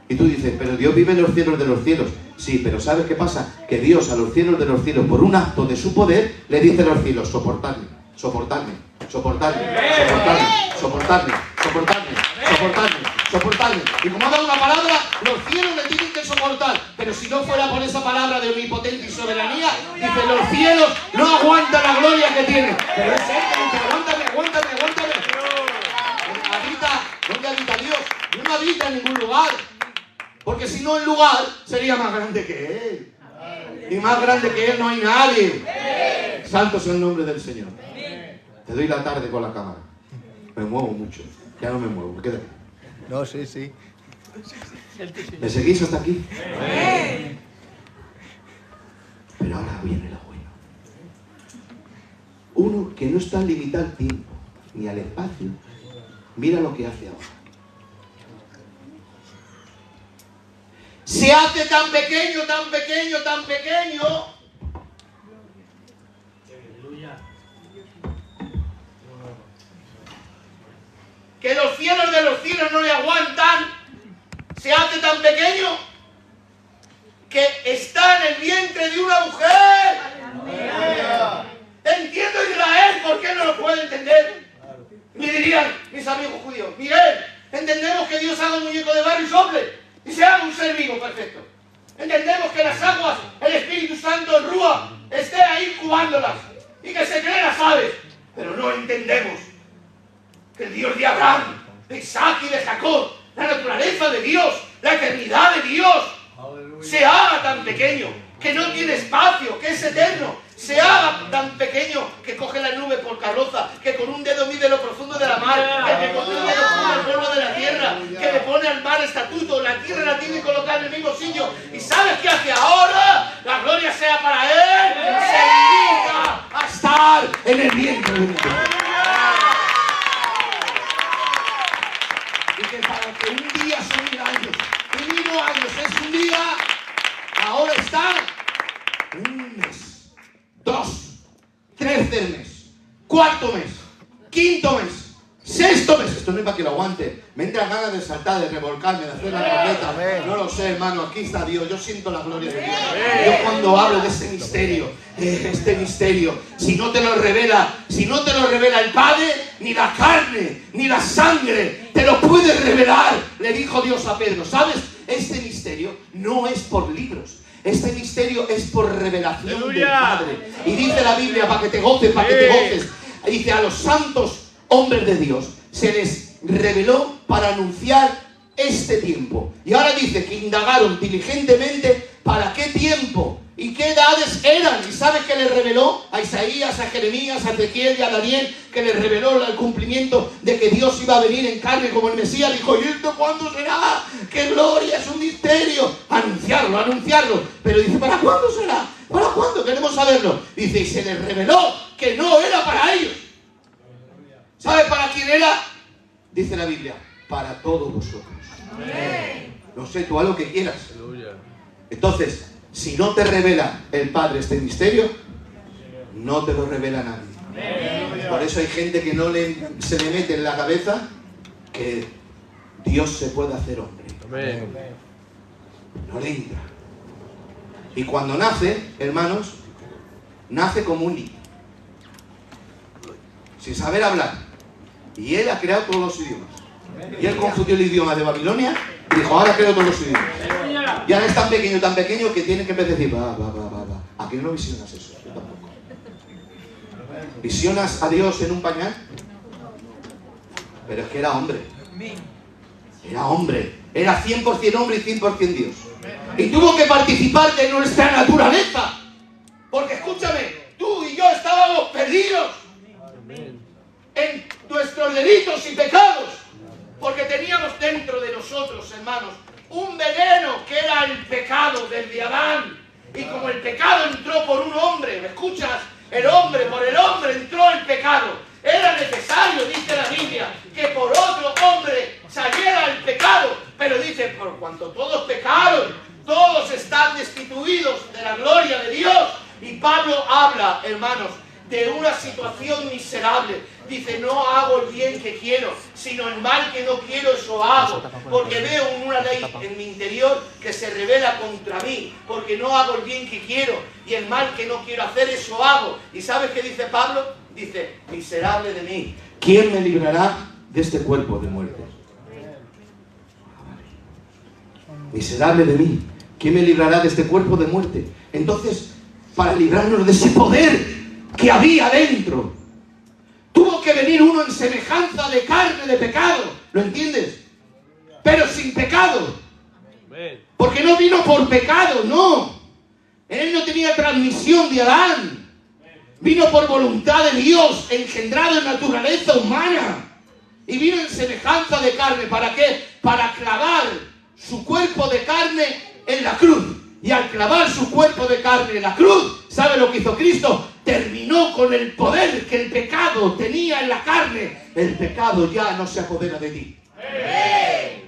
[SPEAKER 3] Y tú dices, pero Dios vive en los cielos de los cielos. Sí, pero ¿sabes qué pasa? Que Dios a los cielos de los cielos, por un acto de su poder, le dice a los cielos, soportadme, soportadme, soportadme, soportadme, soportadme, soportadme, soportadme, soportadme. Y como ha dado una palabra, los cielos le tienen que soportar. Pero si no fuera por esa palabra de omnipotencia y soberanía, dice, los cielos no aguantan la gloria que tienen. Pero es Él que dice, aguántame, aguántame, aguántame. ¿Dónde habita Dios? No habita en ningún lugar. Porque si no, el lugar sería más grande que Él. Y más grande que Él no hay nadie. Santo es el nombre del Señor. Te doy la tarde con la cámara. Me muevo mucho. Ya no me muevo. Quédate.
[SPEAKER 4] No, sí, sí.
[SPEAKER 3] ¿Me seguís hasta aquí? Pero ahora viene lo bueno. Uno que no está limitado al tiempo ni al espacio, mira lo que hace ahora. Se hace tan pequeño, tan pequeño, tan pequeño, que los cielos de los cielos no le aguantan. Se hace tan pequeño que está en el vientre de una mujer. Entiendo Israel, ¿por qué no lo puede entender? Me dirían mis amigos judíos: Miguel, entendemos que Dios haga un muñeco de barro y sople y se haga un ser vivo perfecto. Entendemos que las aguas, el Espíritu Santo, el Rúa, esté ahí incubándolas y que se creen las aves. Pero no entendemos que el Dios de Abraham, de Isaac y de Jacob, la naturaleza de Dios, la eternidad de Dios, se haga tan pequeño, que no tiene espacio, que es eterno. Se haga tan pequeño que coge la nube por carroza, que con un dedo mide lo profundo de la mar, que con un dedo pone el polvo de la tierra, que le pone al mar estatuto, la tierra la tiene colocada en el mismo sitio. ¿Y sabes qué hace ahora? La gloria sea para Él. Se dedica a estar en el vientre de Dios. Y que para que un día son 1000 años, y 1000 años es un día, ahora está un mes, 2, 13 mes, 4 mes, 5.º mes, 6.º mes. Esto no es para que lo aguante. Me entra ganas de saltar, de revolcarme, de hacer la corneta. No lo sé, hermano. Aquí está Dios. Yo siento la gloria de Dios. Yo cuando hablo de este misterio, si no te lo revela el Padre, ni la carne, ni la sangre, te lo puede revelar, le dijo Dios a Pedro. ¿Sabes? Este misterio no es por libros. Este misterio es por revelación del Padre. Y dice la Biblia, para que te goces, dice: a los santos hombres de Dios se les reveló para anunciar este tiempo. Y ahora dice que indagaron diligentemente para qué tiempo y qué edades eran. ¿Y sabes qué les reveló? A Isaías, a Jeremías, a Ezequiel y a Daniel, que les reveló el cumplimiento de que Dios iba a venir en carne como el Mesías. Dijo: ¿y esto cuándo será? ¡Qué gloria! Es un misterio. Anunciarlo. Pero dice: ¿para cuándo será? ¿Para cuándo? Queremos saberlo. Dice: y se les reveló que no era para ellos. ¿Sabe para quién era? Dice la Biblia: para todos vosotros. Amén. No sé, tú haz lo que quieras. Entonces, si no te revela el Padre este misterio, no te lo revela nadie. Por eso hay gente que se le mete en la cabeza que Dios se puede hacer hombre. No le entra. Y cuando nace, hermanos, nace como un niño, sin saber hablar. Y Él ha creado todos los idiomas. Y Él confundió el idioma de Babilonia y dijo: ahora creo todos los idiomas. Y ahora es tan pequeño que tiene que empezar a decir: va. ¿A qué no visionas eso? Yo tampoco. ¿Visionas a Dios en un pañal? Pero es que era hombre. Era 100% hombre y 100% Dios. Y tuvo que participar de nuestra naturaleza. Porque escúchame, tú y yo estábamos perdidos en nuestros delitos y pecados. Porque teníamos dentro de nosotros, hermanos, un veneno que era el pecado del de Adán. Y como el pecado entró por un hombre, ¿me escuchas? Por el hombre entró el pecado. Era necesario, dice la Biblia, que por otro hombre saliera el pecado. Pero dice: por cuanto todos pecaron, todos están destituidos de la gloria de Dios. Y Pablo habla, hermanos, de una situación miserable. Dice: no hago el bien que quiero, sino el mal que no quiero, eso hago. Porque veo una ley en mi interior que se revela contra mí. Porque no hago el bien que quiero y el mal que no quiero hacer, eso hago. ¿Y sabes qué dice Pablo? Dice: miserable de mí, ¿quién me librará de este cuerpo de muerte? Miserable de mí, ¿quién me librará de este cuerpo de muerte? Entonces, para librarnos de ese poder que había dentro, tuvo que venir uno en semejanza de carne, de pecado. ¿Lo entiendes? Pero sin pecado. Porque no vino por pecado, no. Él no tenía transmisión de Adán. Vino por voluntad de Dios, engendrado en naturaleza humana. Y vino en semejanza de carne. ¿Para qué? Para clavar su cuerpo de carne en la cruz. Y al clavar su cuerpo de carne en la cruz, ¿sabe lo que hizo Cristo? Terminó con el poder que el pecado tenía en la carne. El pecado ya no se apodera de ti.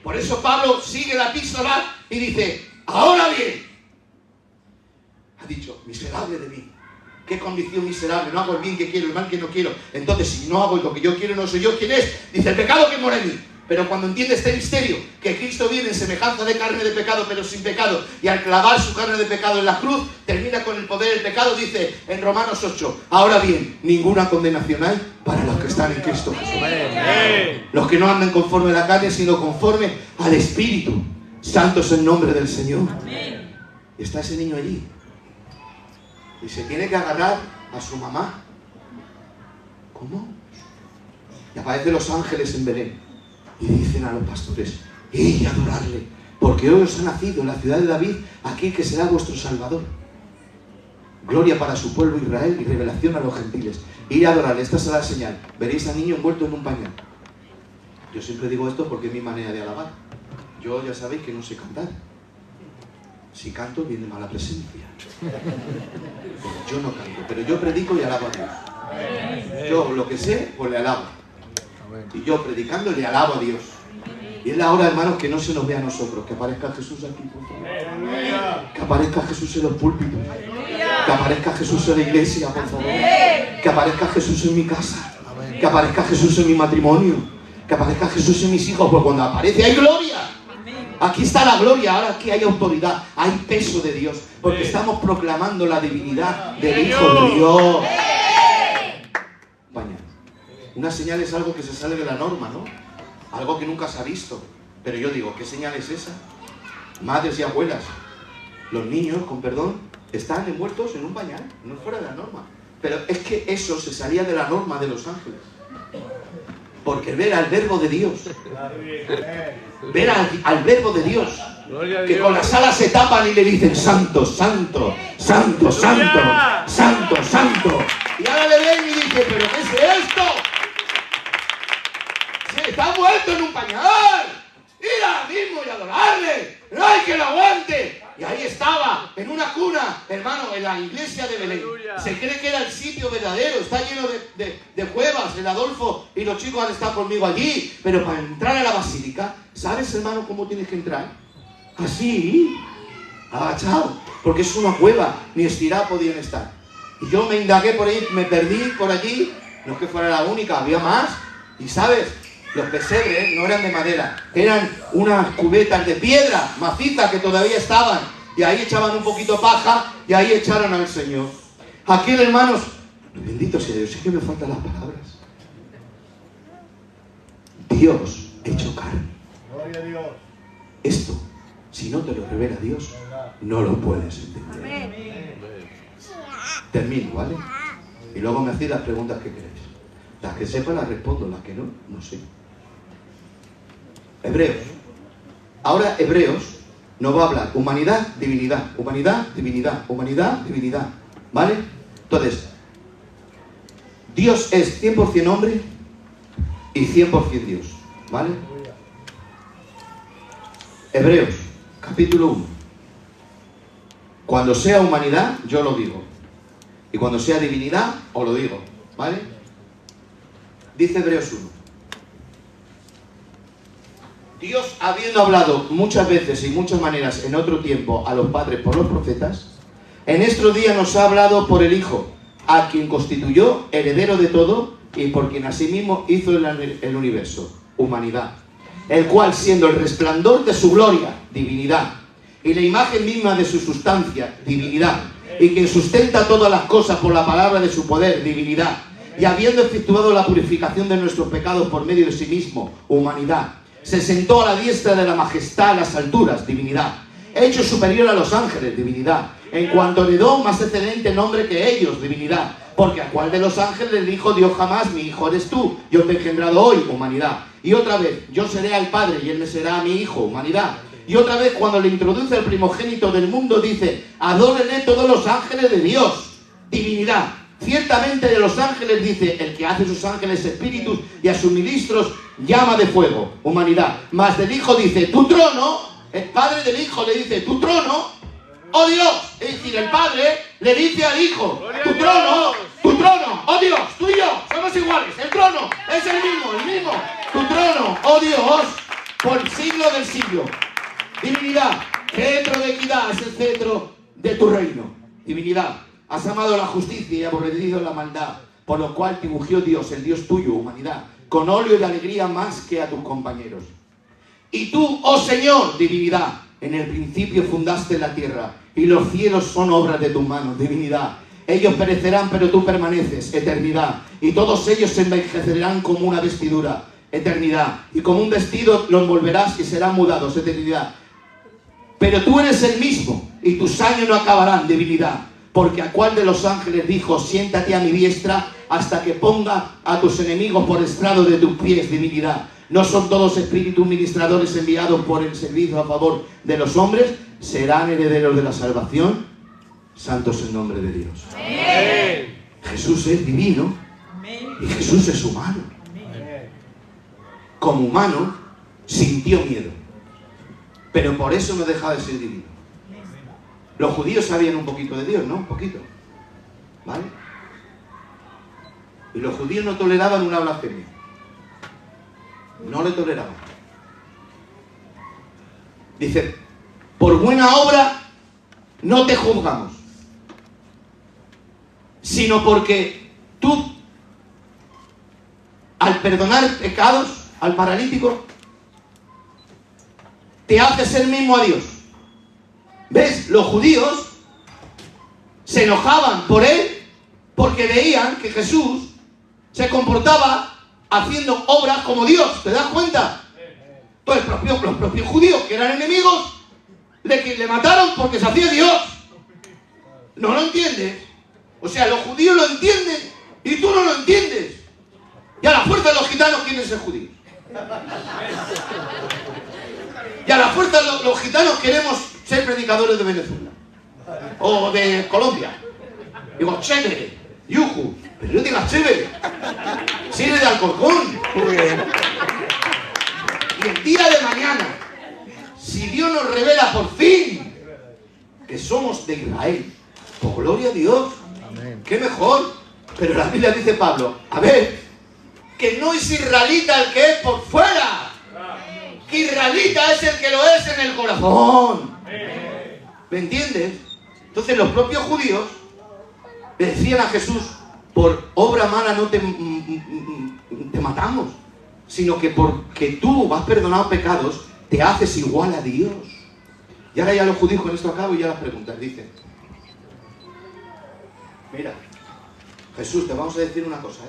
[SPEAKER 3] Por eso Pablo sigue la epístola y dice, ahora bien, ha dicho, miserable de mí. ¿Qué condición miserable? No hago el bien que quiero, el mal que no quiero. Entonces, si no hago lo que yo quiero, no soy yo quien es. Dice, el pecado que mora en mí. Pero cuando entiende este misterio, que Cristo viene en semejanza de carne de pecado, pero sin pecado, y al clavar su carne de pecado en la cruz, termina con el poder del pecado, dice en Romanos 8, ahora bien, ninguna condenación hay para los que están en Cristo Jesús. Los que no andan conforme a la carne, sino conforme al Espíritu. Santo es el nombre del Señor. Y está ese niño allí. Y se tiene que agarrar a su mamá. ¿Cómo? Y aparecen los ángeles en Belén. Y dicen a los pastores, id y adorarle, porque hoy os ha nacido en la ciudad de David aquel que será vuestro Salvador. Gloria para su pueblo Israel y revelación a los gentiles. Ir a adorarle, esta será la señal. Veréis al niño envuelto en un pañal. Yo siempre digo esto porque es mi manera de alabar. Yo ya sabéis que no sé cantar. Si canto viene mala presencia. Yo no canto, pero yo predico y alabo a Dios. Yo lo que sé, pues le alabo. Y yo predicando le alabo a Dios. Y es la hora, hermanos, que no se nos vea a nosotros. Que aparezca Jesús aquí, por favor. Que aparezca Jesús en los púlpitos. Que aparezca Jesús en la iglesia, por favor. Que aparezca Jesús en mi casa. Que aparezca Jesús en mi matrimonio. Que aparezca Jesús en mis hijos. Porque cuando aparece hay gloria. Aquí está la gloria, ahora aquí hay autoridad, hay peso de Dios. Porque estamos proclamando la divinidad del Hijo de Dios. España. Una señal es algo que se sale de la norma, ¿no? Algo que nunca se ha visto. Pero yo digo, ¿qué señal es esa? Madres y abuelas, los niños, con perdón, están envueltos en un pañal, no es fuera de la norma. Pero es que eso se salía de la norma de los ángeles. Porque ver al verbo de Dios, ver al verbo de Dios, que con las alas se tapan y le dicen, santo, santo, santo, santo, santo, santo. Y ahora le ven y dicen, ¿pero qué es esto? Está muerto en un pañal. Ir ahora mismo y adorarle. No hay que lo aguante. Y ahí estaba, en una cuna, hermano, en la iglesia de Belén. Se cree que era el sitio verdadero. Está lleno de cuevas. El Adolfo y los chicos han estado conmigo allí. Pero para entrar a la basílica, ¿sabes, hermano, cómo tienes que entrar? Así, agachado. Porque es una cueva. Ni estirado podían estar. Y yo me indagué por ahí, me perdí por allí. No es que fuera la única, había más. Y ¿sabes? Los pesebres no eran de madera, eran unas cubetas de piedra maciza que todavía estaban. Y ahí echaban un poquito paja y ahí echaron al Señor. Aquel, hermanos, bendito sea Dios, es que me faltan las palabras. Dios hecho carne.
[SPEAKER 2] Gloria a Dios.
[SPEAKER 3] Esto, si no te lo revela Dios, no lo puedes entender. Termino, ¿vale? Y luego me hacéis las preguntas que queréis. Las que sepa las respondo, las que no, no sé. Hebreos. Ahora Hebreos nos va a hablar humanidad, divinidad, humanidad, divinidad, humanidad, divinidad. ¿Vale? Entonces, Dios es 100% hombre y 100% Dios. ¿Vale? Hebreos, capítulo 1. Cuando sea humanidad, yo lo digo. Y cuando sea divinidad, os lo digo. ¿Vale? Dice Hebreos 1. Dios, habiendo hablado muchas veces y muchas maneras en otro tiempo a los padres por los profetas, en estos días nos ha hablado por el Hijo, a quien constituyó heredero de todo y por quien asimismo hizo el universo, humanidad, el cual, siendo el resplandor de su gloria, divinidad, y la imagen misma de su sustancia, divinidad, y quien sustenta todas las cosas por la palabra de su poder, divinidad, y habiendo efectuado la purificación de nuestros pecados por medio de sí mismo, humanidad, se sentó a la diestra de la majestad a las alturas, divinidad, hecho superior a los ángeles, divinidad, en cuanto heredó más excelente nombre que ellos, divinidad, porque a cuál de los ángeles le dijo Dios jamás, mi hijo eres tú, yo te he engendrado hoy, humanidad, y otra vez, yo seré al Padre y él me será a mi hijo, humanidad, y otra vez cuando le introduce el primogénito del mundo dice, adórenle todos los ángeles de Dios, divinidad. Ciertamente de los ángeles dice, el que hace sus ángeles espíritus y a sus ministros llama de fuego, humanidad. Mas del Hijo dice, tu trono el Padre del Hijo le dice, tu trono, oh Dios. Es decir, el Padre le dice al Hijo, tu trono, oh Dios, tú y yo somos iguales. El trono es el mismo. Tu trono, oh Dios, por el siglo del siglo. Divinidad, cetro de equidad es el cetro de tu reino. Divinidad, has amado la justicia y aborrecido la maldad, por lo cual te ungió Dios, el Dios tuyo, humanidad, con óleo de alegría más que a tus compañeros. Y tú, oh Señor, divinidad, en el principio fundaste la tierra, y los cielos son obras de tus manos, divinidad. Ellos perecerán, pero tú permaneces, eternidad. Y todos ellos se envejecerán como una vestidura, eternidad. Y como un vestido los envolverás y serán mudados, eternidad. Pero tú eres el mismo, y tus años no acabarán, divinidad. Porque a cuál de los ángeles dijo, siéntate a mi diestra hasta que ponga a tus enemigos por estrado de tus pies, divinidad. ¿No son todos espíritus ministradores enviados por el servicio a favor de los hombres? ¿Serán herederos de la salvación? Santo es el nombre de Dios. Amén. Jesús es divino y Jesús es humano. Como humano sintió miedo, pero por eso no deja de ser divino. Los judíos sabían un poquito de Dios, ¿no? Un poquito. ¿Vale? Y los judíos no toleraban una blasfemia. No le toleraban. Dice, por buena obra no te juzgamos, sino porque tú, al perdonar pecados al paralítico, te haces el mismo a Dios. ¿Ves? Los judíos se enojaban por él porque veían que Jesús se comportaba haciendo obras como Dios. ¿Te das cuenta? Entonces los propios judíos, que eran enemigos, le mataron porque se hacía Dios. ¿No lo entiendes? O sea, los judíos lo entienden y tú no lo entiendes. Y a la fuerza de los gitanos quieren ser judíos. Y a la fuerza de los gitanos queremos ser predicadores de Venezuela o de Colombia. Digo, chévere, yuju, pero no digas chévere, si eres de Alcorcón. Y el día de mañana, si Dios nos revela por fin que somos de Israel, por gloria a Dios, amén. Qué mejor. Pero la Biblia dice Pablo, a ver, que no es israelita el que es por fuera, que israelita es el que lo es en el corazón. ¿Me entiendes? Entonces los propios judíos le decían a Jesús, por obra mala no te matamos, sino que porque tú has perdonado pecados, te haces igual a Dios. Y ahora ya los judíos, con esto acabo y ya las preguntas, dicen, mira, Jesús, te vamos a decir una cosa,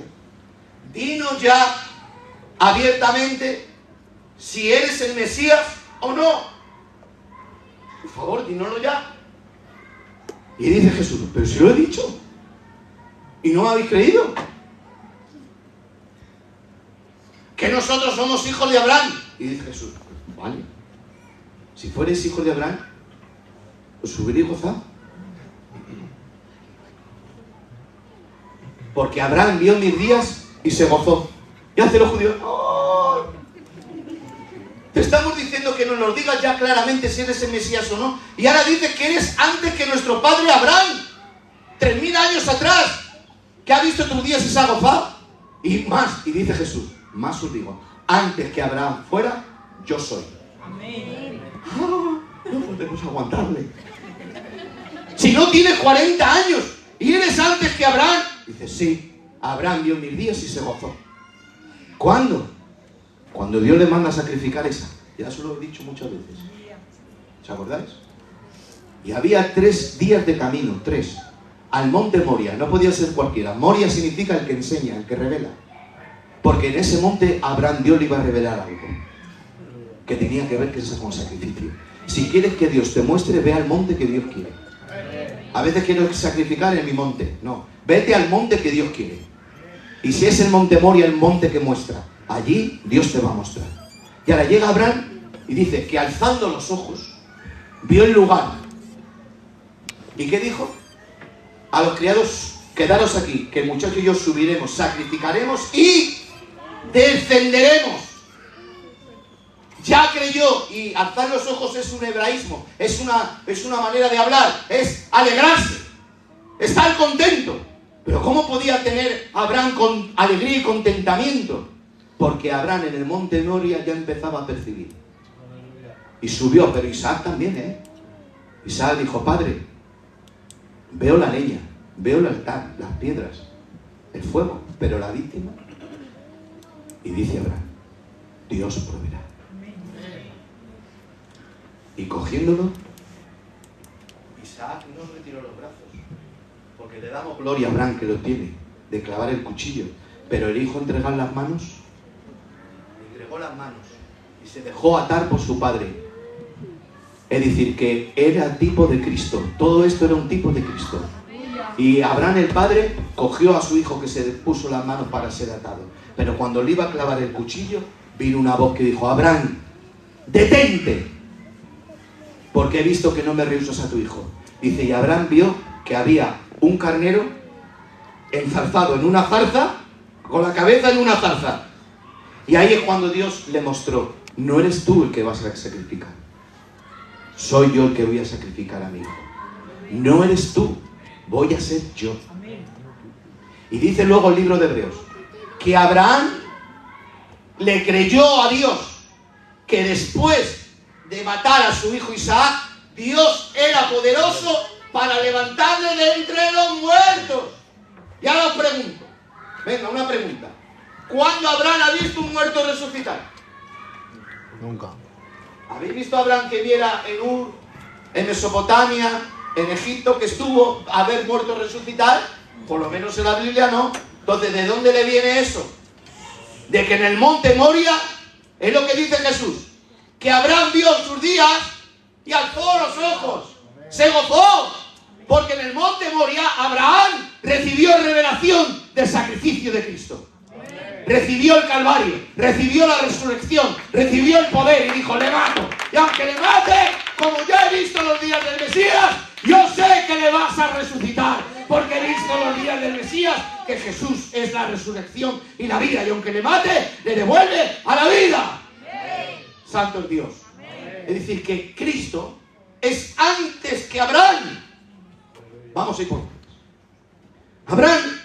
[SPEAKER 3] dinos ya abiertamente si eres el Mesías o no. Por favor, dínoslo ya. Y dice Jesús, pero si lo he dicho y no habéis creído. Que nosotros somos hijos de Abraham. Y dice Jesús, vale, si fueres hijos de Abraham, os hubierais gozado. Porque Abraham vio mis días y se gozó. Y hace los judíos, ¡oh! Te estamos diciendo que nos digas ya claramente si eres el Mesías o no. Y ahora dices que eres antes que nuestro padre Abraham. 3000 años atrás. Que ha visto tus días y se ha gozado. Y más, y dice Jesús, más os digo, antes que Abraham fuera, yo soy. Amén. No podemos aguantarle. Si no tienes 40 años y eres antes que Abraham. Dice, sí, Abraham vio mis días y se gozó. ¿Cuándo? Cuando Dios le manda a sacrificar esa. Ya se lo he dicho muchas veces. ¿Os acordáis? Y había 3 días de camino, 3. Al monte Moria, no podía ser cualquiera. Moria significa el que enseña, el que revela. Porque en ese monte Abraham Dios le iba a revelar algo que tenía que ver con sacrificio. Si quieres que Dios te muestre, ve al monte que Dios quiere. A veces quiero sacrificar en mi monte. No, vete al monte que Dios quiere. Y si es el monte Moria, el monte que muestra, allí Dios te va a mostrar. Y ahora llega Abraham y dice que alzando los ojos vio el lugar. ¿Y qué dijo? A los criados, quedaros aquí, que el muchacho y yo subiremos, sacrificaremos y descenderemos. Ya ya creyó, y alzar los ojos es un hebraísmo, es una manera de hablar, es alegrarse, estar contento. Pero ¿cómo podía tener Abraham con alegría y contentamiento? Porque Abraham en el monte Moria ya empezaba a percibir. Y subió, pero Isaac también, Isaac dijo, Padre, veo la leña, veo el altar, las piedras, el fuego, pero la víctima. Y dice Abraham, Dios proveerá. Y cogiéndolo, Isaac no retiró los brazos, porque le damos gloria a Abraham que lo tiene, de clavar el cuchillo. Pero el hijo entregar las manos, entregó las manos y se dejó atar por su padre. Es decir, que era tipo de Cristo. Todo esto era un tipo de Cristo. Y Abraham el padre cogió a su hijo que se puso las manos para ser atado. Pero cuando le iba a clavar el cuchillo, vino una voz que dijo, Abraham, detente, porque he visto que no me rehusas a tu hijo. Dice, y Abraham vio que había un carnero enzarzado en una zarza, con la cabeza en una zarza. Y ahí es cuando Dios le mostró, no eres tú el que vas a sacrificar. Soy yo el que voy a sacrificar a mi hijo. No eres tú, voy a ser yo. Y dice luego el libro de Hebreos, que Abraham le creyó a Dios, que después de matar a su hijo Isaac, Dios era poderoso para levantarle de entre los muertos. Y ahora os pregunto, venga, una pregunta. ¿Cuándo Abraham ha visto un muerto resucitar?
[SPEAKER 4] Nunca.
[SPEAKER 3] ¿Habéis visto a Abraham que viera en Ur, en Mesopotamia, en Egipto, que estuvo a ver muertos resucitar? Por lo menos en la Biblia no. Entonces, ¿de dónde le viene eso? De que en el monte Moria, es lo que dice Jesús, que Abraham vio sus días y alzó los ojos, se gozó, porque en el monte Moria Abraham recibió revelación del sacrificio de Cristo. Recibió el Calvario, recibió la resurrección, recibió el poder y dijo, le mato. Y aunque le mate, como ya he visto los días del Mesías, yo sé que le vas a resucitar, porque he visto los días del Mesías, que Jesús es la resurrección y la vida, y aunque le mate, le devuelve a la vida. Santo es Dios. Es decir, que Cristo es antes que Abraham. Vamos a ir por partes. Abraham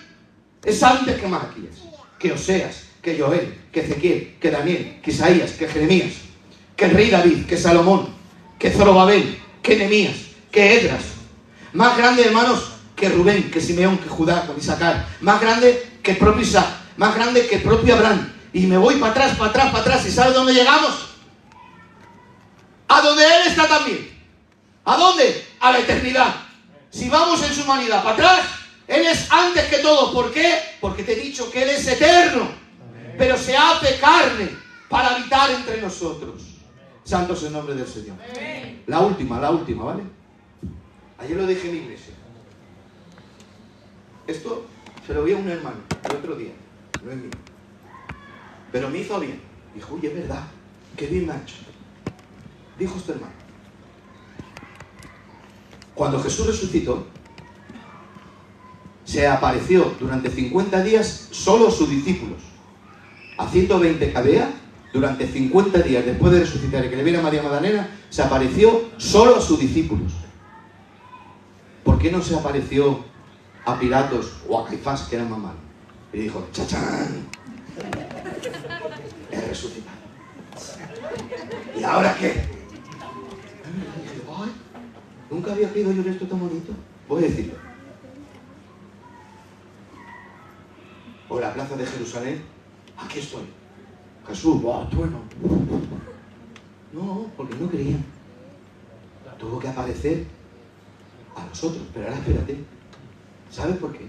[SPEAKER 3] es antes que Malaquías, que Oseas, que Joel, que Ezequiel, que Daniel, que Isaías, que Jeremías, que el rey David, que Salomón, que Zorobabel, que Nehemías, que Esdras. Más grande, hermanos, que Rubén, que Simeón, que Judá, que Isaacar. Más grande que el propio Isaac, más grande que el propio Abraham. Y me voy para atrás, para atrás, para atrás. ¿Y sabes dónde llegamos? A donde Él está también. ¿A dónde? A la eternidad. Si vamos en su humanidad para atrás, Él es antes que todo. ¿Por qué? Porque te he dicho que Él es eterno. Pero se hace carne para habitar entre nosotros. Santo es el nombre del Señor. La última, ¿vale? Ayer lo dije en la iglesia. Esto se lo vi a un hermano el otro día. No es mío. Pero me hizo bien. Dijo, oye, es verdad. Qué bien me ha hecho. Dijo este hermano. Cuando Jesús resucitó, se apareció durante 50 días solo a sus discípulos. A 120 cadea, durante 50 días después de resucitar y que le viera a María Magdalena, se apareció solo a sus discípulos. ¿Por qué no se apareció a Pilatos o a Caifás, que eran más malos? Y dijo, ¡chachán! He resucitado. ¿Y ahora qué? Y dije, ¡ay! Nunca había pedido yo esto tan bonito. Voy a decirlo. O la plaza de Jerusalén, aquí estoy. Jesús, ¡wow! Bueno. No, porque no creían. Tuvo que aparecer a los otros. Pero ahora espérate. ¿Sabes por qué?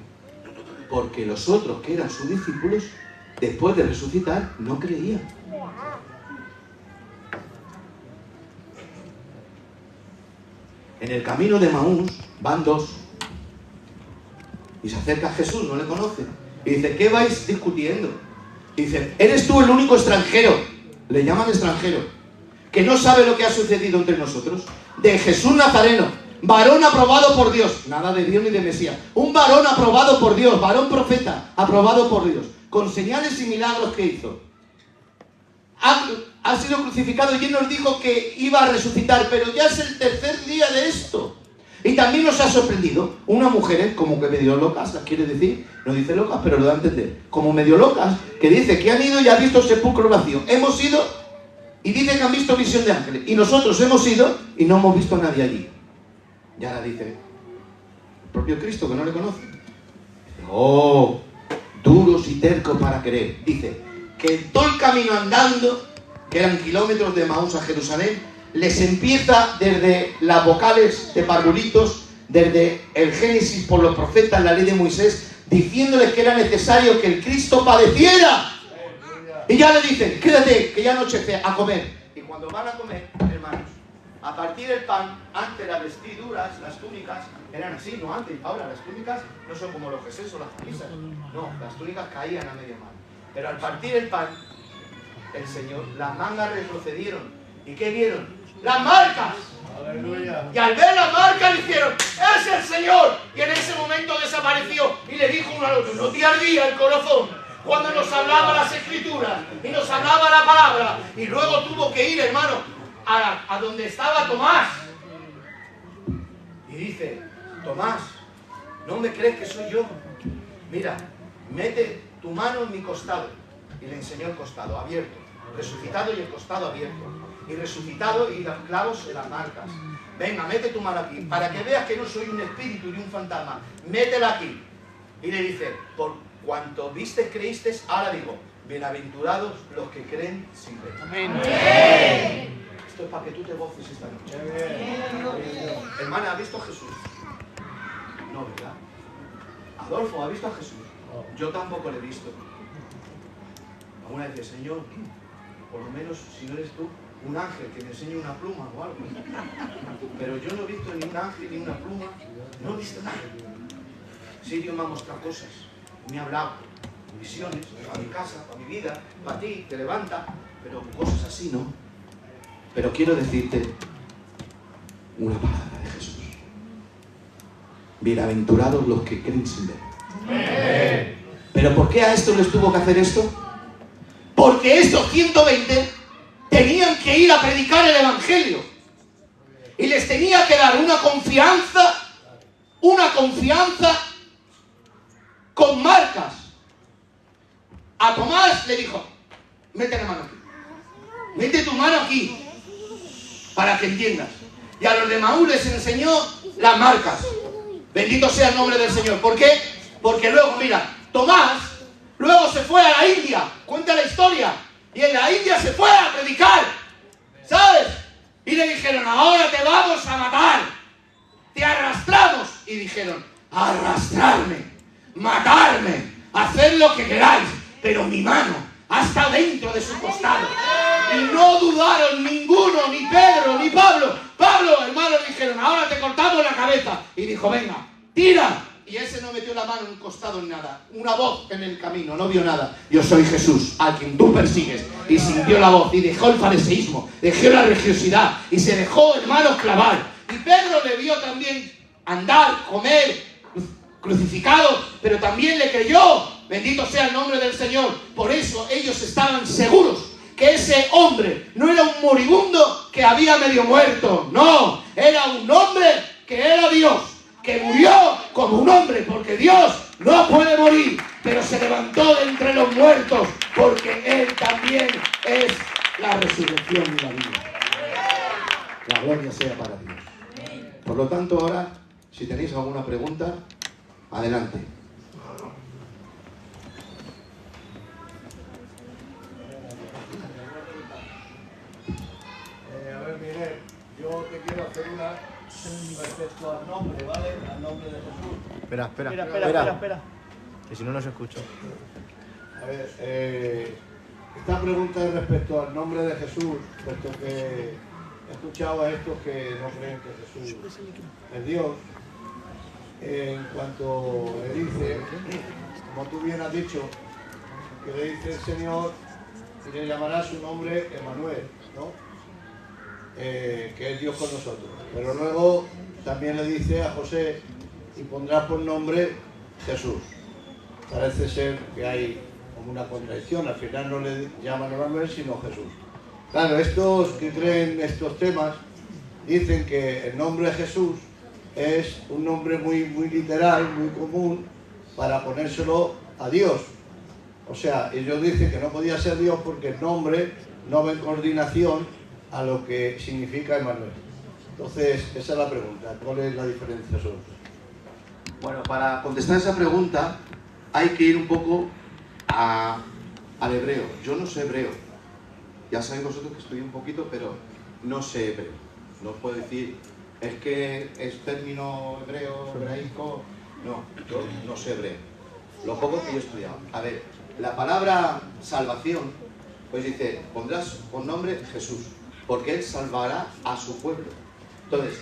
[SPEAKER 3] Porque los otros, que eran sus discípulos, después de resucitar, no creían. En el camino de Maús van dos. Y se acerca a Jesús, no le conoce. Y dice, ¿qué vais discutiendo? Y dice, ¿eres tú el único extranjero? Le llaman extranjero. Que no sabe lo que ha sucedido entre nosotros. De Jesús Nazareno, varón aprobado por Dios. Nada de Dios ni de Mesías. Un varón aprobado por Dios, varón profeta, aprobado por Dios. Con señales y milagros que hizo. ha sido crucificado y Él nos dijo que iba a resucitar, pero ya es el tercer día de esto. Y también nos ha sorprendido unas mujeres como que medio locas, las quiere decir, no dice locas, pero lo da a entender, como medio locas, que dice que han ido y han visto el sepulcro vacío. Hemos ido y dice que han visto visión de ángeles. Y nosotros hemos ido y no hemos visto a nadie allí. Y ahora dice, el propio Cristo que no le conoce. Oh, duros y tercos para querer. Dice que en todo el camino andando, que eran kilómetros de Maús a Jerusalén, les empieza desde las vocales de parvulitos, desde el Génesis por los profetas, la ley de Moisés, diciéndoles que era necesario que el Cristo padeciera. Y ya le dicen, quédate, que ya anochece, a comer. Y cuando van a comer, hermanos, a partir del pan, antes las vestiduras, las túnicas, eran así, no antes. Ahora las túnicas no son como los jesús o las camisas. No, las túnicas caían a media mano. Pero al partir el pan, el Señor, las mangas retrocedieron. ¿Y qué vieron? Las marcas. Aleluya. Y al ver las marcas dijeron, ¡es el Señor! Y en ese momento desapareció y le dijo uno al otro, ¿no te ardía el corazón cuando nos hablaba las escrituras y nos hablaba la palabra? Y luego tuvo que ir, hermano, a donde estaba Tomás. Y dice, Tomás, ¿no me crees que soy yo? Mira, mete tu mano en mi costado. Y le enseñó el costado abierto, resucitado y el costado abierto. Y resucitado y los clavos en las marcas. Venga, mete tu mano aquí, para que veas que no soy un espíritu ni un fantasma. Métela aquí. Y le dice, por cuanto viste, creíste, ahora digo, bienaventurados los que creen sin ver. Amén. Esto es para que tú te goces esta noche. Hermana, ¿ha visto a Jesús? No, ¿verdad? Adolfo, ¿ha visto a Jesús? Yo tampoco le he visto. Alguna vez dice, Señor, por lo menos si no eres tú, un ángel que me enseñe una pluma o algo. Pero yo no he visto ni un ángel ni una pluma, no he visto nada. Sí, Dios me ha mostrado cosas, me ha hablado, visiones, para mi casa, para mi vida, para ti, te levanta, pero cosas así no. Pero quiero decirte una palabra de Jesús. Bienaventurados los que creen sin ver. ¿Pero por qué a estos les tuvo que hacer esto? Porque estos 120 tenían que ir a predicar el Evangelio. Y les tenía que dar una confianza con marcas. A Tomás le dijo, mete la mano aquí. Mete tu mano aquí, para que entiendas. Y a los de Maús les enseñó las marcas. Bendito sea el nombre del Señor. ¿Por qué? Porque luego, mira, Tomás luego se fue a la India. Cuenta la historia. Y en la India se fue a predicar, ¿sabes? Y le dijeron, ahora te vamos a matar, te arrastramos. Y dijeron, arrastrarme, matarme, haced lo que queráis, pero mi mano ha estado dentro de su costado. Y no dudaron ninguno, ni Pedro, ni Pablo. Pablo, hermano, le dijeron, ahora te cortamos la cabeza. Y dijo, venga, tira. Y ese no metió la mano en un costado ni nada. Una voz en el camino, no vio nada. Yo soy Jesús, al quien tú persigues. Y sintió la voz y dejó el fariseísmo, dejó la religiosidad y se dejó, hermanos, clavar. Y Pedro le vio también andar, comer, crucificado, pero también le creyó. Bendito sea el nombre del Señor. Por eso ellos estaban seguros que ese hombre no era un moribundo que había medio muerto. No, era un hombre que era Dios, que murió como un hombre, porque Dios no puede morir, pero se levantó de entre los muertos, porque Él también es la resurrección y la vida. La gloria sea para Dios. Por lo tanto, ahora, si tenéis alguna pregunta, adelante.
[SPEAKER 2] A ver, Miguel, yo te quiero hacer una respecto al nombre, ¿vale? Al nombre de Jesús.
[SPEAKER 4] Espera. Que si no, no se escucha.
[SPEAKER 2] A ver, esta pregunta es respecto al nombre de Jesús, puesto que he escuchado a estos que no creen que Jesús es Dios. En cuanto le dice, como tú bien has dicho, que le dice el Señor y le llamará su nombre Emmanuel, ¿no? Que es Dios con nosotros. Pero luego también le dice a José, y pondrás por nombre Jesús. Parece ser que hay como una contradicción, al final no le llaman Emmanuel sino Jesús. Claro, estos que creen estos temas dicen que el nombre de Jesús es un nombre muy literal, muy común, para ponérselo a Dios. O sea, ellos dicen que no podía ser Dios porque el nombre no va en coordinación a lo que significa Emmanuel. Entonces, esa es la pregunta. ¿Cuál es la diferencia sobre eso?
[SPEAKER 3] Bueno, para contestar esa pregunta hay que ir un poco al hebreo. Yo no sé hebreo. Ya sabéis vosotros que estudié un poquito, pero no sé hebreo. No os puedo decir, es que es término hebreo, hebraico. No, yo no sé hebreo. Lo poco que yo he estudiado. A ver, la palabra salvación, pues dice, pondrás por nombre Jesús, porque Él salvará a su pueblo. Entonces,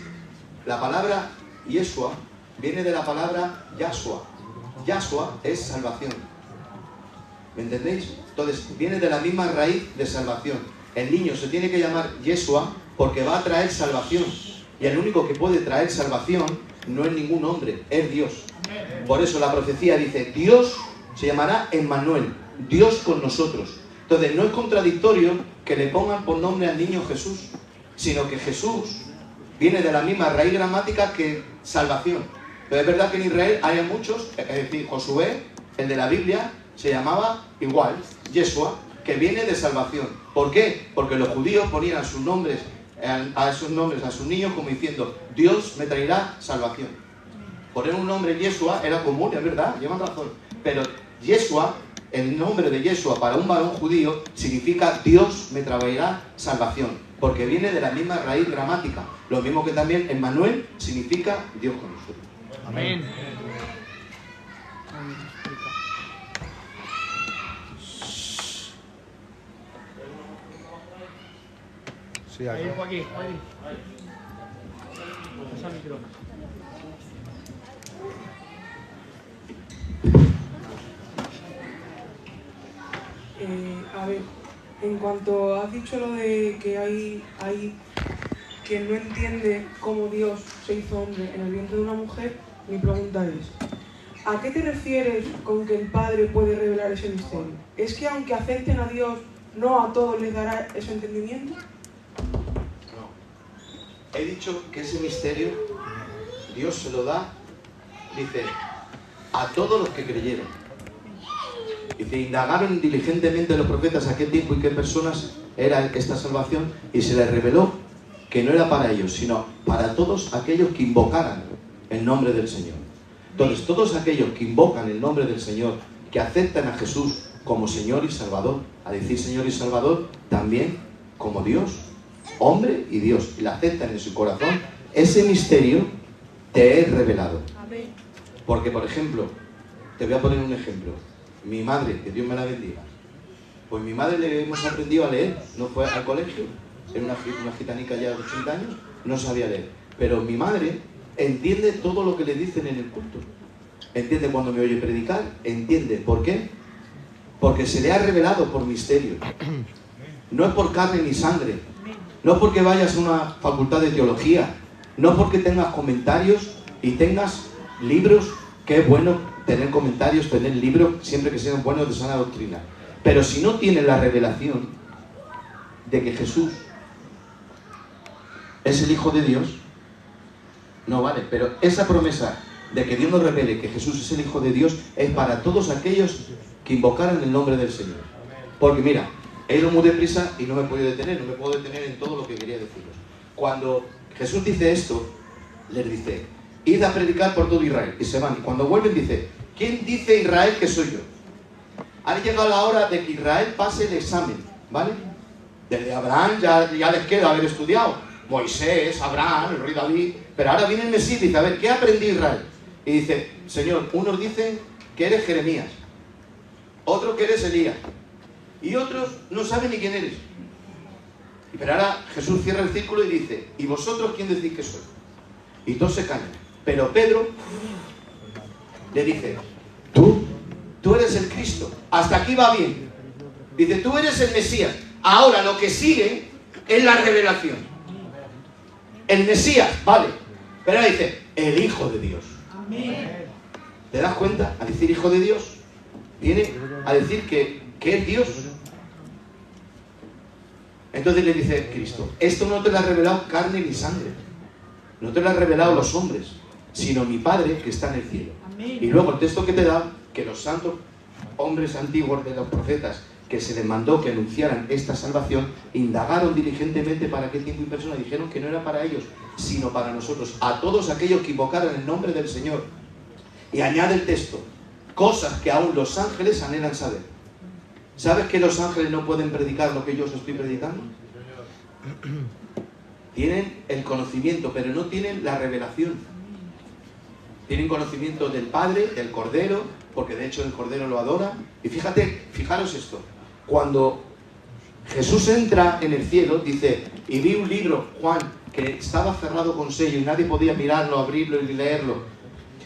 [SPEAKER 3] la palabra Yeshua viene de la palabra Yahshua. Yahshua es salvación. ¿Me entendéis? Entonces, viene de la misma raíz de salvación. El niño se tiene que llamar Yeshua porque va a traer salvación. Y el único que puede traer salvación no es ningún hombre, es Dios. Por eso la profecía dice, Dios se llamará Emmanuel, Dios con nosotros. Entonces, no es contradictorio que le pongan por nombre al niño Jesús, sino que Jesús viene de la misma raíz gramática que salvación. Pero es verdad que en Israel hay muchos, es decir, Josué, el de la Biblia, se llamaba igual, Yeshua, que viene de salvación. ¿Por qué? Porque los judíos ponían sus nombres, a esos nombres, a sus niños, como diciendo, Dios me traerá salvación. Poner un nombre Yeshua era común, es verdad, llevan razón. Pero Yeshua, el nombre de Yeshua para un varón judío, significa Dios me traerá salvación, porque viene de la misma raíz gramática. Lo mismo que también Emmanuel significa Dios con nosotros.
[SPEAKER 1] Amén.
[SPEAKER 4] Sí, aquí.
[SPEAKER 1] Joaquín. Pasa el micrófono.
[SPEAKER 5] A ver, en cuanto has dicho lo de que hay quien no entiende cómo Dios se hizo hombre en el vientre de una mujer, mi pregunta es, ¿a qué te refieres con que el Padre puede revelar ese misterio? ¿Es que aunque acepten a Dios, no a todos les dará ese entendimiento?
[SPEAKER 3] No. He dicho que ese misterio Dios se lo da, dice, a todos los que creyeron. Dice, indagaron diligentemente los profetas a qué tiempo y qué personas era esta salvación, y se les reveló que no era para ellos, sino para todos aquellos que invocaran el nombre del Señor. Entonces, todos aquellos que invocan el nombre del Señor, que aceptan a Jesús como Señor y Salvador, a decir Señor y Salvador, también como Dios, hombre y Dios, y la aceptan en su corazón, ese misterio te he revelado. Porque, por ejemplo, te voy a poner un ejemplo. Mi madre, que Dios me la bendiga, pues mi madre le hemos aprendido a leer, no fue al colegio, era una gitanica ya de 80 años, no sabía leer, pero mi madre entiende todo lo que le dicen en el culto, entiende cuando me oye predicar, entiende. ¿Por qué? Porque se le ha revelado por misterio, no es por carne ni sangre, no porque vayas a una facultad de teología, no porque tengas comentarios y tengas libros, que es bueno tener comentarios, tener libros, siempre que sean buenos de sana doctrina. Pero si no tienes la revelación de que Jesús es el Hijo de Dios, no vale. Pero esa promesa de que Dios nos revele que Jesús es el Hijo de Dios es para todos aquellos que invocaran el nombre del Señor. Porque mira, he ido muy deprisa y no me he podido detener, no me puedo detener en todo lo que quería deciros. Cuando Jesús dice esto, les dice, id a predicar por todo Israel, y se van. Y cuando vuelven dice, ¿quién dice Israel que soy yo? Ha llegado la hora de que Israel pase el examen, ¿vale? Desde Abraham ya les queda haber estudiado. Moisés, Abraham, el rey David. Pero ahora viene el Mesías y dice, a ver, ¿qué aprendió Israel? Y dice, Señor, unos dicen que eres Jeremías, otros que eres Elías, y otros no saben ni quién eres. Pero ahora Jesús cierra el círculo y dice, ¿y vosotros quién decís que soy? Y todos se callan. Pero Pedro le dice, tú eres el Cristo, hasta aquí va bien. Dice, tú eres el Mesías. Ahora lo que sigue es la revelación. El Mesías, vale. Pero ahora dice, el Hijo de Dios. ¿Te das cuenta? A decir Hijo de Dios, viene a decir que es Dios. Entonces le dice Cristo, esto no te lo ha revelado carne ni sangre, no te lo han revelado los hombres, sino mi Padre que está en el cielo. Y luego el texto que te da, que los santos hombres antiguos de los profetas que se les mandó que anunciaran esta salvación, indagaron diligentemente para qué tiempo y persona, dijeron que no era para ellos, sino para nosotros, a todos aquellos que invocaran el nombre del Señor. Y añade el texto, cosas que aún los ángeles anhelan saber. ¿Sabes que los ángeles no pueden predicar lo que yo os estoy predicando? Tienen el conocimiento, pero no tienen la revelación. Tienen conocimiento del Padre, del Cordero, porque de hecho el Cordero lo adora. Y fijaros esto, cuando Jesús entra en el cielo, dice, y vi un libro, Juan, que estaba cerrado con sello y nadie podía mirarlo, abrirlo y leerlo.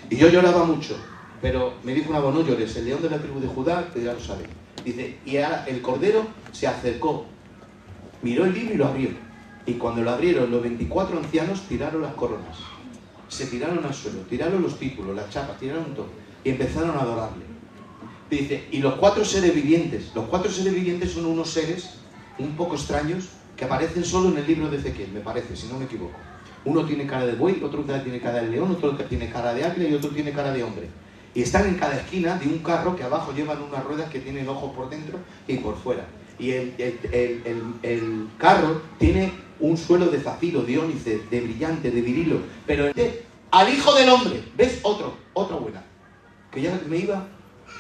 [SPEAKER 3] Y yo lloraba mucho, pero me dijo una voz, no llores, el león de la tribu de Judá, que ya lo sabe. Dice, y ahora el Cordero se acercó, miró el libro y lo abrió. Y cuando lo abrieron, los 24 ancianos tiraron las coronas. Se tiraron al suelo, tiraron los títulos, las chapas, tiraron todo. Y empezaron a adorarle. Dice, y los 4 seres vivientes son unos seres un poco extraños que aparecen solo en el libro de Ezequiel, me parece, si no me equivoco. Uno tiene cara de buey, otro tiene cara de león, otro tiene cara de águila y otro tiene cara de hombre. Y están en cada esquina de un carro que abajo llevan unas ruedas que tienen ojos por dentro y por fuera. Y el carro tiene un suelo de zafiro, de ónice, de brillante, de virilo. Pero al Hijo del Hombre, ¿ves? Otra buena. Que ya me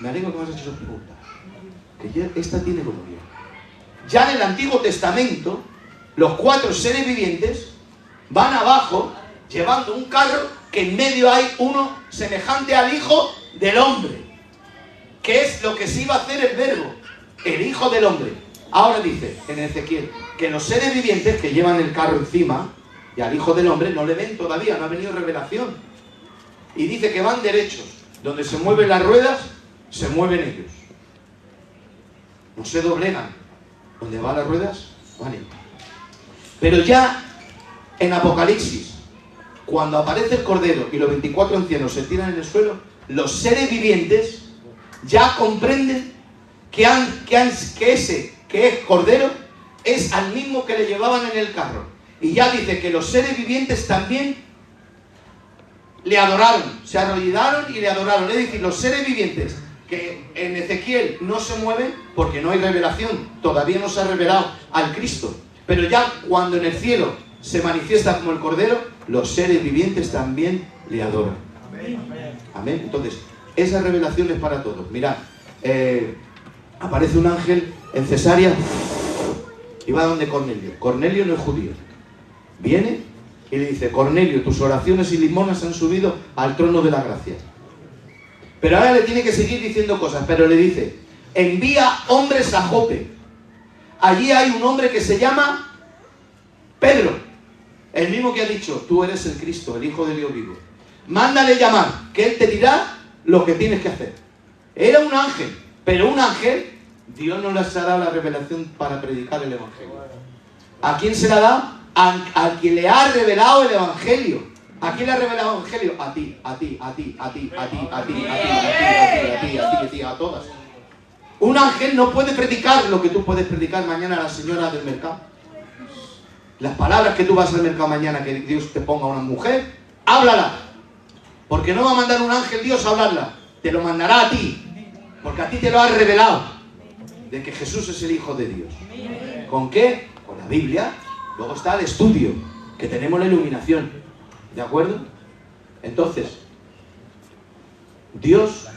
[SPEAKER 3] alegro que me has hecho esa pregunta. Que ya esta tiene gloria. Ya en el Antiguo Testamento, los 4 seres vivientes van abajo llevando un carro que en medio hay uno semejante al Hijo del Hombre, que es lo que se iba a hacer el Verbo, el Hijo del Hombre. Ahora dice en Ezequiel que los seres vivientes que llevan el carro encima y al Hijo del Hombre no le ven todavía, no ha venido revelación. Y dice que van derechos, donde se mueven las ruedas, se mueven ellos. No se doblegan, donde van las ruedas, van ellos. Pero ya en Apocalipsis, cuando aparece el Cordero y los 24 ancianos se tiran en el suelo, los seres vivientes ya comprenden que ese que es Cordero es al mismo que le llevaban en el carro. Y ya dice que los seres vivientes también le adoraron, se arrodillaron y le adoraron. Es decir, los seres vivientes que en Ezequiel no se mueven porque no hay revelación, todavía no se ha revelado al Cristo. Pero ya cuando en el cielo se manifiesta como el Cordero, los seres vivientes también le adoran. Amén. Entonces, esa revelación es para todos. Mirad, aparece un ángel en Cesarea y va donde Cornelio. Cornelio no es judío. Viene y le dice, Cornelio, tus oraciones y limonas han subido al trono de la gracia. Pero ahora le tiene que seguir diciendo cosas, pero le dice, envía hombres a Jope. Allí hay un hombre que se llama Pedro, el mismo que ha dicho, tú eres el Cristo, el Hijo del Dios vivo. Mándale llamar, que él te dirá lo que tienes que hacer. Era un ángel, pero un ángel, Dios no les ha dado la revelación para predicar el Evangelio. ¿A quién se la da? A quien le ha revelado el Evangelio. ¿A quién le ha revelado el Evangelio? A ti, a ti, a ti, a ti, a ti, a ti, a ti, a ti, a ti, a ti, a todas. Un ángel no puede predicar lo que tú puedes predicar mañana a la señora del mercado. Las palabras que tú vas al mercado mañana, que Dios te ponga a una mujer, háblala. Porque no va a mandar un ángel Dios a hablarla. Te lo mandará a ti. Porque a ti te lo ha revelado. De que Jesús es el Hijo de Dios. ¿Con qué? Con la Biblia. Luego está el estudio, que tenemos la iluminación. ¿De acuerdo? Entonces, Dios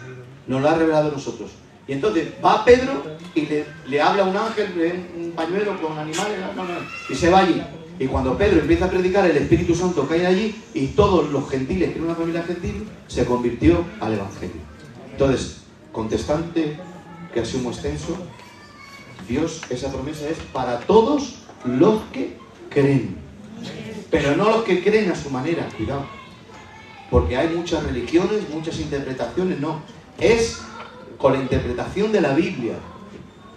[SPEAKER 3] nos lo ha revelado a nosotros. Y entonces va Pedro y le habla a un ángel, un pañuelo con animales, y se va allí. Y cuando Pedro empieza a predicar, el Espíritu Santo cae allí y todos los gentiles, que era una familia gentil, se convirtió al Evangelio. Entonces, contestante, que ha sido muy extenso, Dios, esa promesa es para todos los que creen. Pero no los que creen a su manera, cuidado. Porque hay muchas religiones, muchas interpretaciones, no. Es con la interpretación de la Biblia.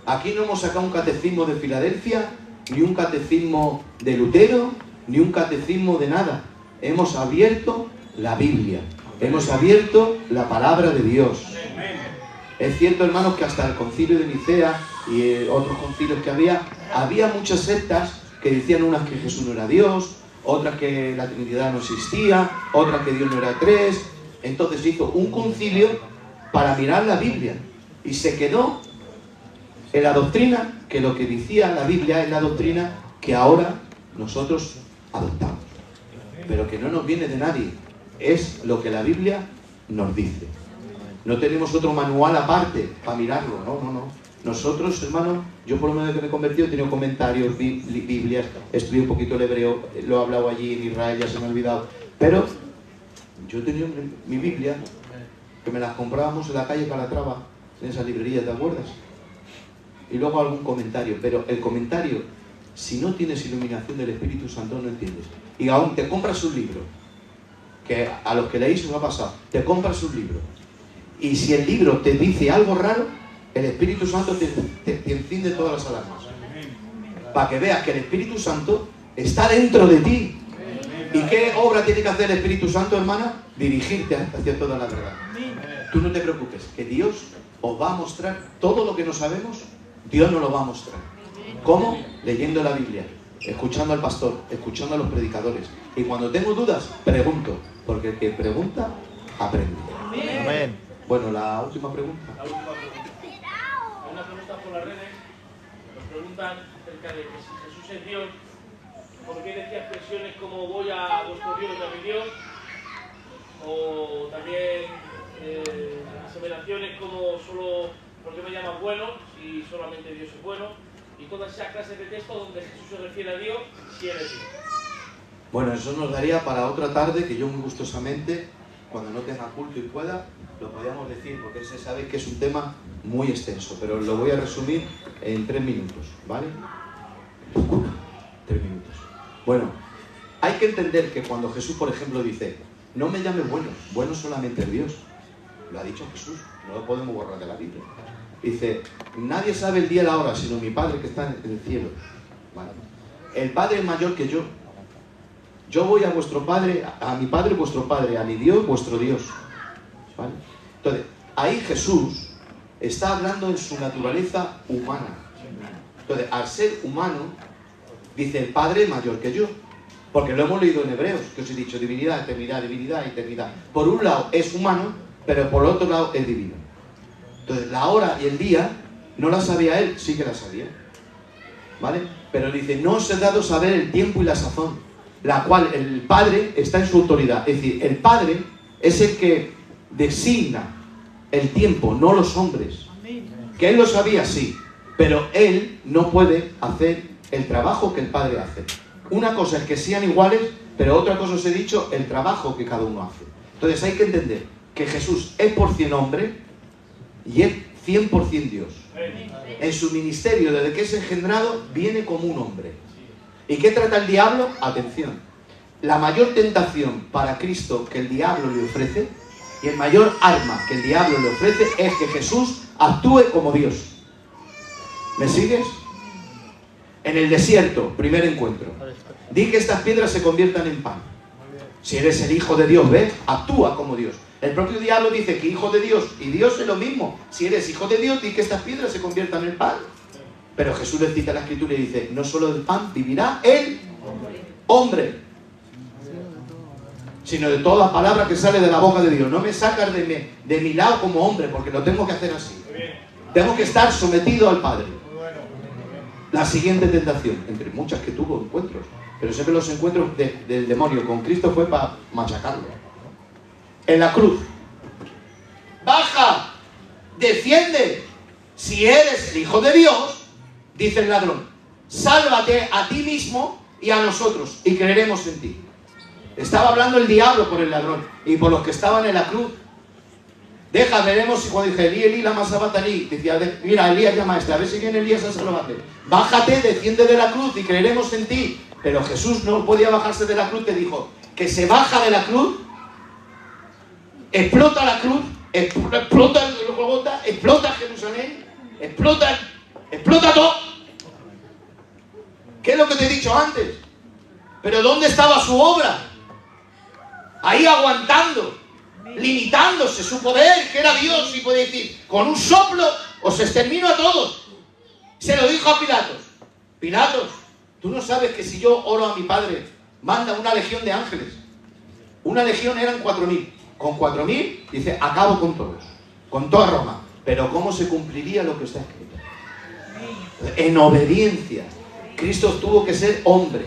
[SPEAKER 3] Aquí no hemos sacado un catecismo de Filadelfia, ni un catecismo de Lutero, ni un catecismo de nada. Hemos abierto la Biblia. Hemos abierto la palabra de Dios. Es cierto, hermanos, que hasta el concilio de Nicea y otros concilios que había muchas sectas que decían unas que Jesús no era Dios, otras que la Trinidad no existía, otras que Dios no era tres. Entonces hizo un concilio para mirar la Biblia y se quedó en la doctrina que lo que decía la Biblia es la doctrina que ahora nosotros adoptamos, pero que no nos viene de nadie, es lo que la Biblia nos dice. No tenemos otro manual aparte para mirarlo, no. Nosotros, hermano, yo por lo menos que me he convertido he tenido comentarios, Biblias, estudié un poquito el hebreo, lo he hablado allí en Israel, ya se me ha olvidado, pero yo he tenido mi Biblia, que me las comprábamos en la calle Calatrava, en esa librería, ¿te acuerdas? Y luego algún comentario, pero el comentario, si no tienes iluminación del Espíritu Santo, no entiendes. Y aún te compras un libro, que a los que leéis os ha pasado, te compras un libro, y si el libro te dice algo raro, el Espíritu Santo te enciende todas las alarmas. Para que veas que el Espíritu Santo está dentro de ti. ¿Y qué obra tiene que hacer el Espíritu Santo, hermana? Dirigirte hacia toda la verdad. Tú no te preocupes, que Dios os va a mostrar todo lo que no sabemos. Dios nos lo va a mostrar. ¿Cómo? Leyendo la Biblia, escuchando al pastor, escuchando a los predicadores. Y cuando tengo dudas, pregunto, porque el que pregunta, aprende.
[SPEAKER 4] Amén.
[SPEAKER 3] Bueno, la última pregunta.
[SPEAKER 1] La última pregunta. Hay una pregunta por las redes. Nos preguntan acerca de que si Jesús es Dios, ¿por qué decía expresiones como voy a vuestro Dios y a mi Dios? O también aseveraciones como solo ¿por qué me llamas bueno si solamente Dios es bueno? Y todas esas clases de textos donde Jesús se refiere a Dios si eres Dios.
[SPEAKER 3] Bueno, eso nos daría para otra tarde, que yo muy gustosamente, cuando no tenga culto y pueda, lo podríamos decir, porque se sabe que es un tema muy extenso, pero lo voy a resumir en 3 minutos, ¿vale? 3 minutos. Bueno, hay que entender que cuando Jesús, por ejemplo, dice, no me llames bueno, bueno solamente es Dios. Lo ha dicho Jesús, no lo podemos borrar de la Biblia. Dice, nadie sabe el día y la hora, sino mi Padre que está en el cielo. ¿Vale? El Padre es mayor que yo. Yo voy a vuestro Padre, a mi Padre vuestro Padre, a mi Dios vuestro Dios. ¿Vale? Entonces, ahí Jesús está hablando en su naturaleza humana. Entonces, al ser humano, dice el Padre es mayor que yo. Porque lo hemos leído en Hebreos, que os he dicho, divinidad, eternidad, divinidad, eternidad. Por un lado es humano, pero por otro lado es divino. Entonces, la hora y el día no la sabía él, sí que la sabía. ¿Vale? Pero dice, no os he dado saber el tiempo y la sazón, la cual el Padre está en su autoridad. Es decir, el Padre es el que designa el tiempo, no los hombres. Que él lo sabía, sí, pero él no puede hacer el trabajo que el Padre hace. Una cosa es que sean iguales, pero otra cosa os he dicho, el trabajo que cada uno hace. Entonces hay que entender que Jesús es por 100 hombre y es 100% Dios. En su ministerio, desde que es engendrado, viene como un hombre. ¿Y qué trata el diablo? Atención. La mayor tentación para Cristo que el diablo le ofrece, y el mayor arma que el diablo le ofrece, es que Jesús actúe como Dios. ¿Me sigues? En el desierto, primer encuentro. Di que estas piedras se conviertan en pan. Si eres el Hijo de Dios, ¿ves? Actúa como Dios. El propio diablo dice que Hijo de Dios y Dios es lo mismo. Si eres Hijo de Dios, di que estas piedras se conviertan en pan. Pero Jesús le cita la Escritura y dice, no solo del pan vivirá el hombre, sino de toda palabra que sale de la boca de Dios. No me sacas de mi lado como hombre, porque lo tengo que hacer así. Tengo que estar sometido al Padre. La siguiente tentación, entre muchas que tuvo encuentros, pero siempre los encuentros del demonio con Cristo fue para machacarlo. En la cruz, baja, defiende. Si eres el Hijo de Dios, dice el ladrón, sálvate a ti mismo y a nosotros, y creeremos en ti. Estaba hablando el diablo por el ladrón y por los que estaban en la cruz. Deja, veremos, y cuando dije, Elí, lama sabachthani, decía, mira, Elías llama a este, a ver si viene Elías a salvarte. Bájate, desciende de la cruz y creeremos en ti. Pero Jesús no podía bajarse de la cruz, te dijo, que se baja de la cruz, explota la cruz, explota el Golgota, explota Jerusalén, explota todo. ¿Qué es lo que te he dicho antes? Pero ¿dónde estaba su obra? Ahí aguantando. limitándose su poder, que era Dios, y puede decir, con un soplo os extermino a todos. Se lo dijo a Pilatos. Pilatos, tú no sabes que si yo oro a mi Padre, manda una legión de ángeles. Una legión eran 4000. Con 4000, dice, acabo con todos, con toda Roma. Pero ¿cómo se cumpliría lo que está escrito? En obediencia. Cristo tuvo que ser hombre,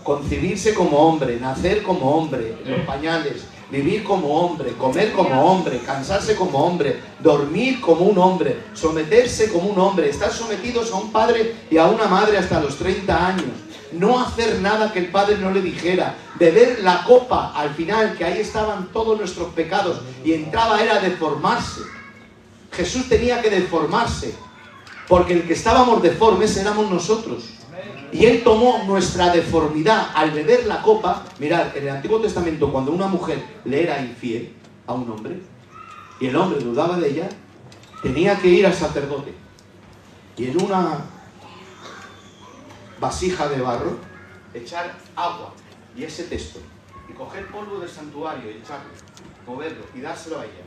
[SPEAKER 3] concebirse como hombre, nacer como hombre, los pañales, vivir como hombre, comer como hombre, cansarse como hombre, dormir como un hombre, someterse como un hombre, estar sometidos a un padre y a una madre hasta los 30 años, no hacer nada que el padre no le dijera, beber la copa al final, que ahí estaban todos nuestros pecados, y entraba era a deformarse. Jesús tenía que deformarse, porque el que estábamos deformes éramos nosotros. Y Él tomó nuestra deformidad al beber la copa. Mirad, en el Antiguo Testamento, cuando una mujer le era infiel a un hombre, y el hombre dudaba de ella, tenía que ir al sacerdote, y en una vasija de barro echar agua y ese texto, y coger polvo del santuario y echarlo, moverlo y dárselo a ella.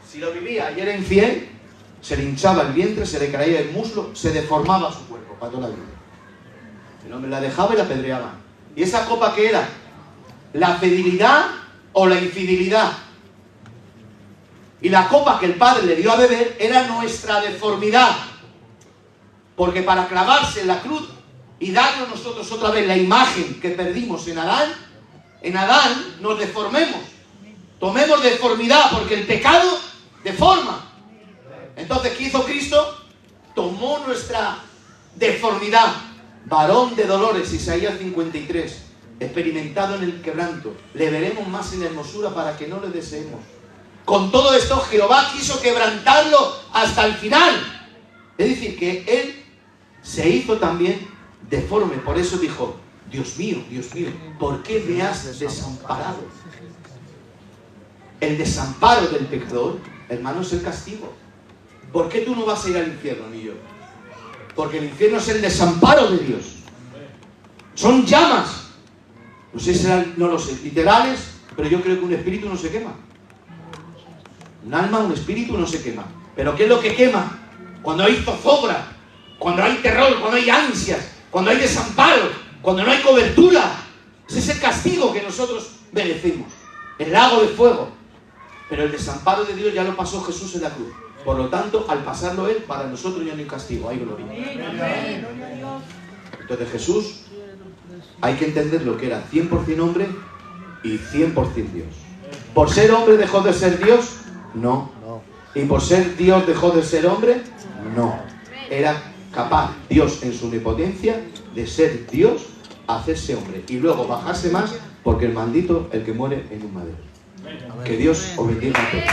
[SPEAKER 3] Si lo vivía y era infiel, se le hinchaba el vientre, se le caía el muslo, se deformaba su cuerpo para toda la vida. El hombre la dejaba y la apedreaba. ¿Y esa copa qué era? ¿La fidelidad o la infidelidad? Y la copa que el Padre le dio a beber era nuestra deformidad. Porque para clavarse en la cruz y darnos nosotros otra vez la imagen que perdimos en Adán nos deformemos. Tomemos deformidad, porque el pecado deforma. Entonces, ¿qué hizo Cristo? Tomó nuestra deformidad. Varón de dolores, Isaías 53, experimentado en el quebranto, le veremos más en hermosura para que no le deseemos. Con todo esto, Jehová quiso quebrantarlo hasta el final. Es decir, que Él se hizo también deforme. Por eso dijo, Dios mío, ¿por qué me has desamparado? El desamparo del pecador, hermano, es el castigo. ¿Por qué tú no vas a ir al infierno, ni yo? Porque el infierno es el desamparo de Dios. Son llamas. No sé si serán, no lo sé, literales, pero yo creo que un espíritu no se quema. Un alma, un espíritu no se quema. ¿Pero qué es lo que quema? Cuando hay zozobra, cuando hay terror, cuando hay ansias, cuando hay desamparo, cuando no hay cobertura. Ese es el castigo que nosotros merecemos. El lago de fuego. Pero el desamparo de Dios ya lo pasó Jesús en la cruz. Por lo tanto, al pasarlo Él, para nosotros ya no hay castigo, hay gloria. Entonces Jesús, hay que entender lo que era 100% hombre y 100% Dios. ¿Por ser hombre dejó de ser Dios? No. ¿Y por ser Dios dejó de ser hombre? No. Era capaz Dios en su omnipotencia de ser Dios, hacerse hombre y luego bajarse más, porque el maldito, el que muere en un madero. Que Dios os bendiga a todos.